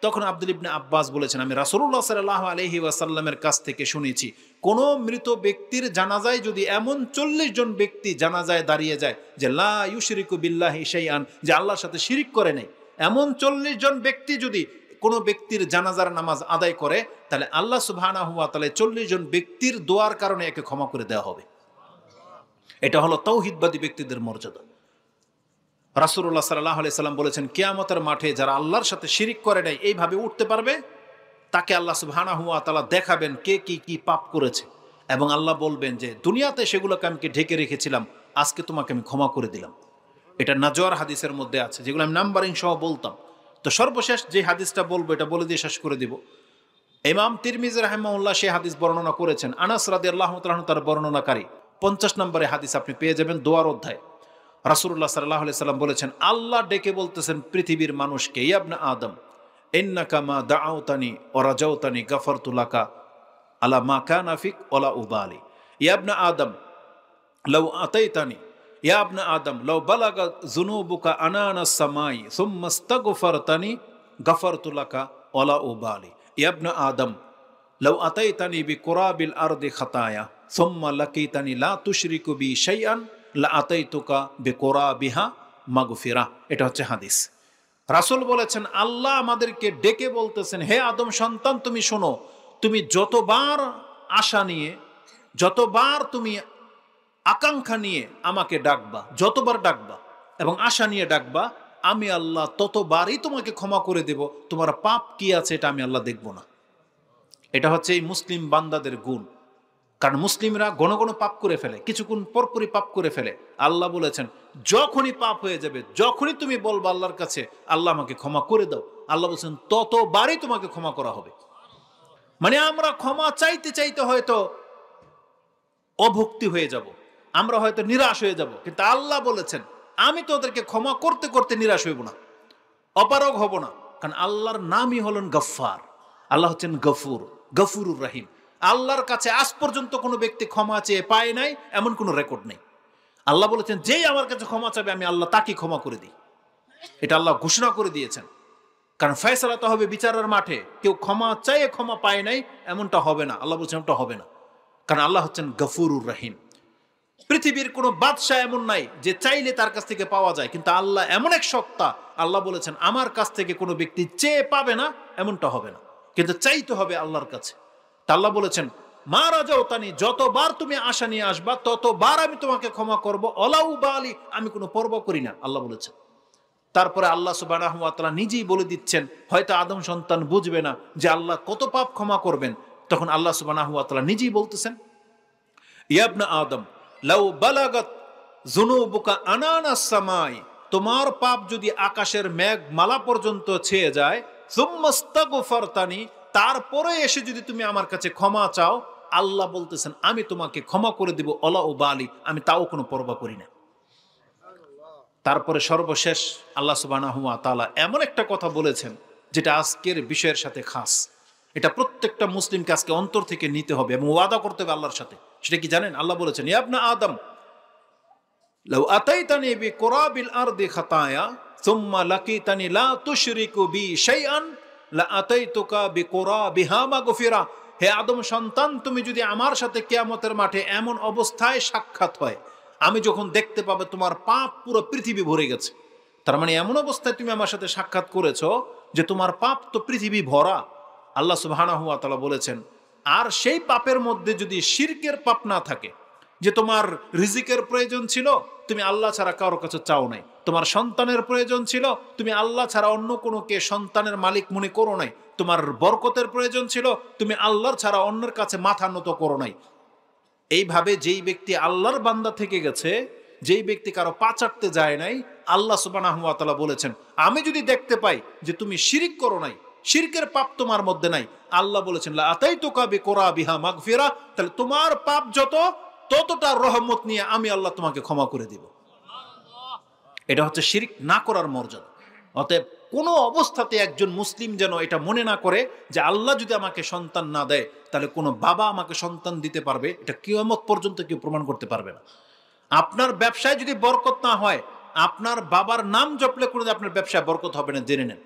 তখন আব্দুল ইবনে আব্বাস বলেছেন, আমি রাসূলুল্লাহ সাল্লাল্লাহু আলাইহি ওয়াসাল্লামের কাছ থেকে শুনেছি, কোন মৃত ব্যক্তির জানাজায় যদি এমন 40 জন ব্যক্তি জানাজায় দাঁড়িয়ে যায় যে লা ইউশরিকু বিল্লাহি শাইআন, যে আল্লাহর সাথে শিরিক করে নাই, এমন 40 জন ব্যক্তি যদি কোনো ব্যক্তির জানাজার নামাজ আদায় করে, তাহলে আল্লাহ সুবহানাহু ওয়া তাআলা 40 জন ব্যক্তির দোয়ার কারণে একে ক্ষমা করে দেওয়া হবে। এটা হলো তাওহীদবাদী ব্যক্তিদের মর্যাদা। রাসূলুল্লাহ সাল্লাল্লাহু আলাইহি সাল্লাম বলেছেন, কিয়ামতের মাঠে যারা আল্লাহর সাথে শিরিক করে নাই এইভাবে উঠতে পারবে, তাকে আল্লাহ সুবহানাহু ওয়া তাআলা দেখাবেন কে কি কি পাপ করেছে, এবং আল্লাহ বলবেন যে দুনিয়াতে সেগুলোকে আমি ঢেকে রেখেছিলাম, আজকে তোমাকে আমি ক্ষমা করে দিলাম। এটা নাজওয়ার হাদিসের মধ্যে আছে, যেগুলো আমি নাম্বারিং সহ বলতাম। তো সর্বশেষ যে হাদিসটা বলবো, এটা বলে দিয়ে শেষ করে দিব। ইমাম তিরমিজি রাহিমাহুল্লাহ সেই হাদিস বর্ণনা করেছেন, আনাস রাদিয়াল্লাহু তাআলা তার বর্ণনাকারী। 50 নম্বরে হাদিস আপনি পেয়ে যাবেন, দোয়ার অধ্যায়। রাসূলুল্লাহ সাল্লাল্লাহু আলাইহি সাল্লাম বলেছেন, আল্লাহ ডেকে বলতেছেন পৃথিবীর মানুষকে, ইয়া ইবনে আদম ইন্নাকা মা দাআউতানি ওয়া রাজাউতানি গাফারতু লাকা আলা মা কানা ফিক ওয়ালা উবালি। ইয়া ইবনে আদম লাউ আতাইতানি, ইয়া ইবনে আদম লাউ বালাগা যুনুবুকা আনানাস সামাই সুম্মা ইস্তাগফারতানি গাফারতু লাকা ওয়ালা উবালি। ইয়া ইবনে আদম লাউ আতাইতানি বিকুরাবিল আরদি খাতায়া সুম্মা লাকিতানি লা তুশরিকু বি শাইআন লা আতাইতুকা বিকুরাবিহা মাগফিরা। এটা হচ্ছে হাদিস। রাসূল বলেছেন, আল্লাহ আমাদেরকে ডেকে বলতেছেন, হে আদম সন্তান, তুমি শোনো, তুমি যতবার আশা নিয়ে, যতবার তুমি আকাঙ্ক্ষা নিয়ে আমাকে ডাকবা, যতবার ডাকবা এবং আশা নিয়ে ডাকবা, আমি আল্লাহ ততবারই তোমাকে ক্ষমা করে দেব। তোমার পাপ কি আছে এটা আমি আল্লাহ দেখব না। এটা হচ্ছে এই মুসলিম বান্দাদের গুণ। কারণ মুসলিমরা ঘন ঘন পাপ করে ফেলে, কিছুক্ষণ পরপরই পাপ করে ফেলে। আল্লাহ বলেছেন, যখনই পাপ হয়ে যাবে, যখনই তুমি বলবা আল্লাহর কাছে আল্লাহ আমাকে ক্ষমা করে দাও, আল্লাহ বলছেন ততবারই তোমাকে ক্ষমা করা হবে। মানে আমরা ক্ষমা চাইতে চাইতে হয়তো অভক্তি হয়ে যাব, আমরা হয়তো নিরাশ হয়ে যাব, কিন্তু আল্লাহ বলেছেন আমি তো ওদেরকে ক্ষমা করতে করতে নিরাশ হইব না, অপারগ হব না। কারণ আল্লাহর নামই হলেন গফফার। আল্লাহ হচ্ছেন গফুর, গফুরুর রহিম। আল্লাহর কাছে আজ পর্যন্ত কোনো ব্যক্তি ক্ষমা চেয়ে পায় নাই, এমন কোনো রেকর্ড নেই। আল্লাহ বলেছেন, যেই আমার কাছে ক্ষমা চাবে আমি আল্লাহ তাকে ক্ষমা করে দিই। এটা আল্লাহ ঘোষণা করে দিয়েছেন। কারণ ফয়সালা তো হবে বিচারের মাঠে, কেউ ক্ষমা চাইয়ে ক্ষমা পায় নাই এমনটা হবে না। আল্লাহ বলছেন ওটা হবে না, কারণ আল্লাহ হচ্ছেন গফুরুর রহিম। পৃথিবীর কোনো বাদশাহ এমন নাই যে চাইলে তার কাছ থেকে পাওয়া যায়, কিন্তু আল্লাহ এমন এক সত্তা, আল্লাহ বলেছেন আমার কাছ থেকে কোনো ব্যক্তি চেয়ে পাবে না, এমনটা হবে না, কিন্তু চাইতে হবে আল্লাহর কাছে। তা আল্লাহ বলেছেন, মা রাজাও তানি, যতবার তুমি আশা নিয়ে আসবা ততবার আমি তোমাকে ক্ষমা করব, অলাউ বালি, আমি কোনো পরবা করি না, আল্লাহ বলেছেন। তারপরে আল্লাহ সুবহানাহু ওয়া তাআলা নিজেই বলে দিচ্ছেন, হয়তো আদম সন্তান বুঝবে না যে আল্লাহ কত পাপ ক্ষমা করবেন, তখন আল্লাহ সুবহানাহু ওয়া তাআলা নিজেই বলতেছেন, ইয়া ইবনে আদম লাউ বালাগাত যুনুবুকা আনানাস সামাই, তোমার পাপ যদি আকাশের মেঘ মালা পর্যন্ত ছেয়ে যায়, সুম্মা ইস্তাগফারতানি, তারপরে এসে যদি তুমি আমার কাছে ক্ষমা চাও, আল্লাহ বলতেছেন আমি তোমাকে ক্ষমা করে দিব, অলা ও বালি, আমি তাও কোনো পরবা করি না। তারপরে সর্বশেষ আল্লাহ সুবহানাহু ওয়া তাআলা এমন একটা কথা বলেছেন যেটা আজকের বিষয়ের সাথে খাস। এটা প্রত্যেকটা মুসলিমকে আজকে অন্তর থেকে নিতে হবে এবং ওয়াদা করতে হবে আল্লাহর সাথে। সেটা কি জানেন? আল্লাহ বলেছেন, ইয়া ইবনে আদম লাউ আতাইতানি বিকুরাবিল আরদি খাতায়া সুম্মা লাকিতানি লা তুশরিকু বি শাইআন লা আতাইতুকা বিকুরাবিহা মাগফিরা। হে আদম সন্তান, তুমি যদি আমার সাথে কিয়ামতের মাঠে এমন অবস্থায় সাক্ষাৎ হয়, আমি যখন দেখতে পাবে তোমার পাপ পুরো পৃথিবী ভরে গেছে, তার মানে এমন অবস্থায় তুমি আমার সাথে সাক্ষাৎ করেছো যে তোমার পাপ তো পৃথিবী ভরা। আল্লাহ সুবহানাহু ওয়া তাআলা বলেছেন, আর সেই পাপের মধ্যে যদি শিরকের পাপ না থাকে, যে তোমার রিজিকের প্রয়োজন ছিল, তুমি আল্লাহ ছাড়া কারোর কাছে চাও নাই, তোমার সন্তানের প্রয়োজন ছিল, তুমি আল্লাহ ছাড়া অন্য কোনোকে সন্তানের মালিক মনে করো নাই, তোমার বরকতের প্রয়োজন ছিল, তুমি আল্লাহর ছাড়া অন্যের কাছে মাথা নত করো নাই। এইভাবে যেই ব্যক্তি আল্লাহর বান্দা থেকে গেছে, যেই ব্যক্তি কারো পা চাটতে যায় নাই, আল্লাহ সুবহানাহু ওয়া তাআলা বলেছেন, আমি যদি দেখতে পাই যে তুমি শিরিক করো নাই, শিরকের পাপ তোমার মধ্যে নাই, আল্লাহ বলেছেন লা আতাইতুকা বিকুরাবিহা মাগফিরা, তাহলে তোমার পাপ ততটা রহমত নিয়ে আমি আল্লাহ তোমাকে ক্ষমা করে দিব। এটা হচ্ছে শিরিক না করার মর্যাদা। অতএব কোনো অবস্থাতে একজন মুসলিম যেন এটা মনে না করে যে আল্লাহ যদি আমাকে সন্তান না দেয়, তাহলে কোনো বাবা আমাকে সন্তান দিতে পারবে, এটা কিয়ামত পর্যন্ত কেউ প্রমাণ করতে পারবে না। আপনার ব্যবসায় যদি বরকত না হয়, আপনার বাবার নাম জপলে করে আপনার ব্যবসায় বরকত হবে না, জেনে নেন।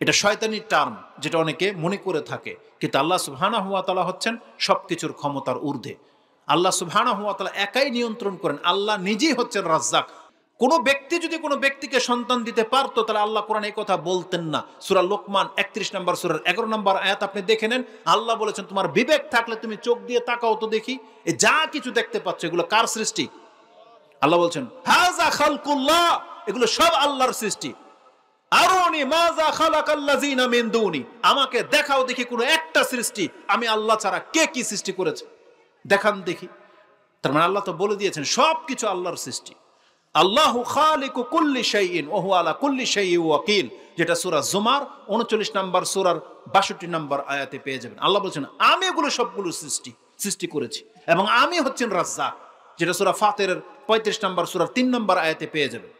এটা শয়তানি টার্ম, যেটা অনেকে মনে করে থাকে, কিন্তু আল্লাহ সুবহানাহু ওয়া তাআলা হচ্ছেন সবকিছুর ক্ষমতার ঊর্ধ্বে। আল্লাহ সুবহানাহু ওয়া তাআলা একাই নিয়ন্ত্রণ করেন, আল্লাহ নিজেই হচ্ছেন রাজ্জাক। কোনো ব্যক্তি যদি কোনো ব্যক্তিকে সন্তান দিতে পারতো, তাহলে আল্লাহ কোরআনে এই কথা বলতেন না। সূরা লোকমান 31 নম্বর সূরার 11 নম্বর আয়াত আপনি দেখে নেন। আল্লাহ বলেছেন, তোমার বিবেক থাকলে তুমি চোখ দিয়ে তাকাও তো দেখি, এ যা কিছু দেখতে পাচ্ছ এগুলো কার সৃষ্টি? আল্লাহ বলছেন হাযা খালকুল্লাহ, এগুলো সব আল্লাহর সৃষ্টি। আরুনি মাযা খালাকাল্লাযিনা মিন দুনি, আমাকে দেখাও দেখি কোনো একটা সৃষ্টি আমি আল্লাহ ছাড়া কে কি সৃষ্টি করেছে, দেখান দেখি। তার মানে আল্লাহ তো বলে দিয়েছেন সবকিছু আল্লাহর সৃষ্টি। আল্লাহু খালিকু কুল্লি শাইইন ওয়া হুয়া আলা কুল্লি শাইইন ওয়াকিল, যেটা সূরা জুমার 39 নম্বর সূরার 62 নম্বর আয়াতে পেয়ে যাবেন। আল্লাহ বলছেন আমি এগুলো সবগুলো সৃষ্টি করেছি এবং আমি হচ্ছেন রাজ্জাক, যেটা সূরা ফাতিরের 35 নম্বর সূরার 3 নম্বর আয়াতে পেয়ে যাবেন।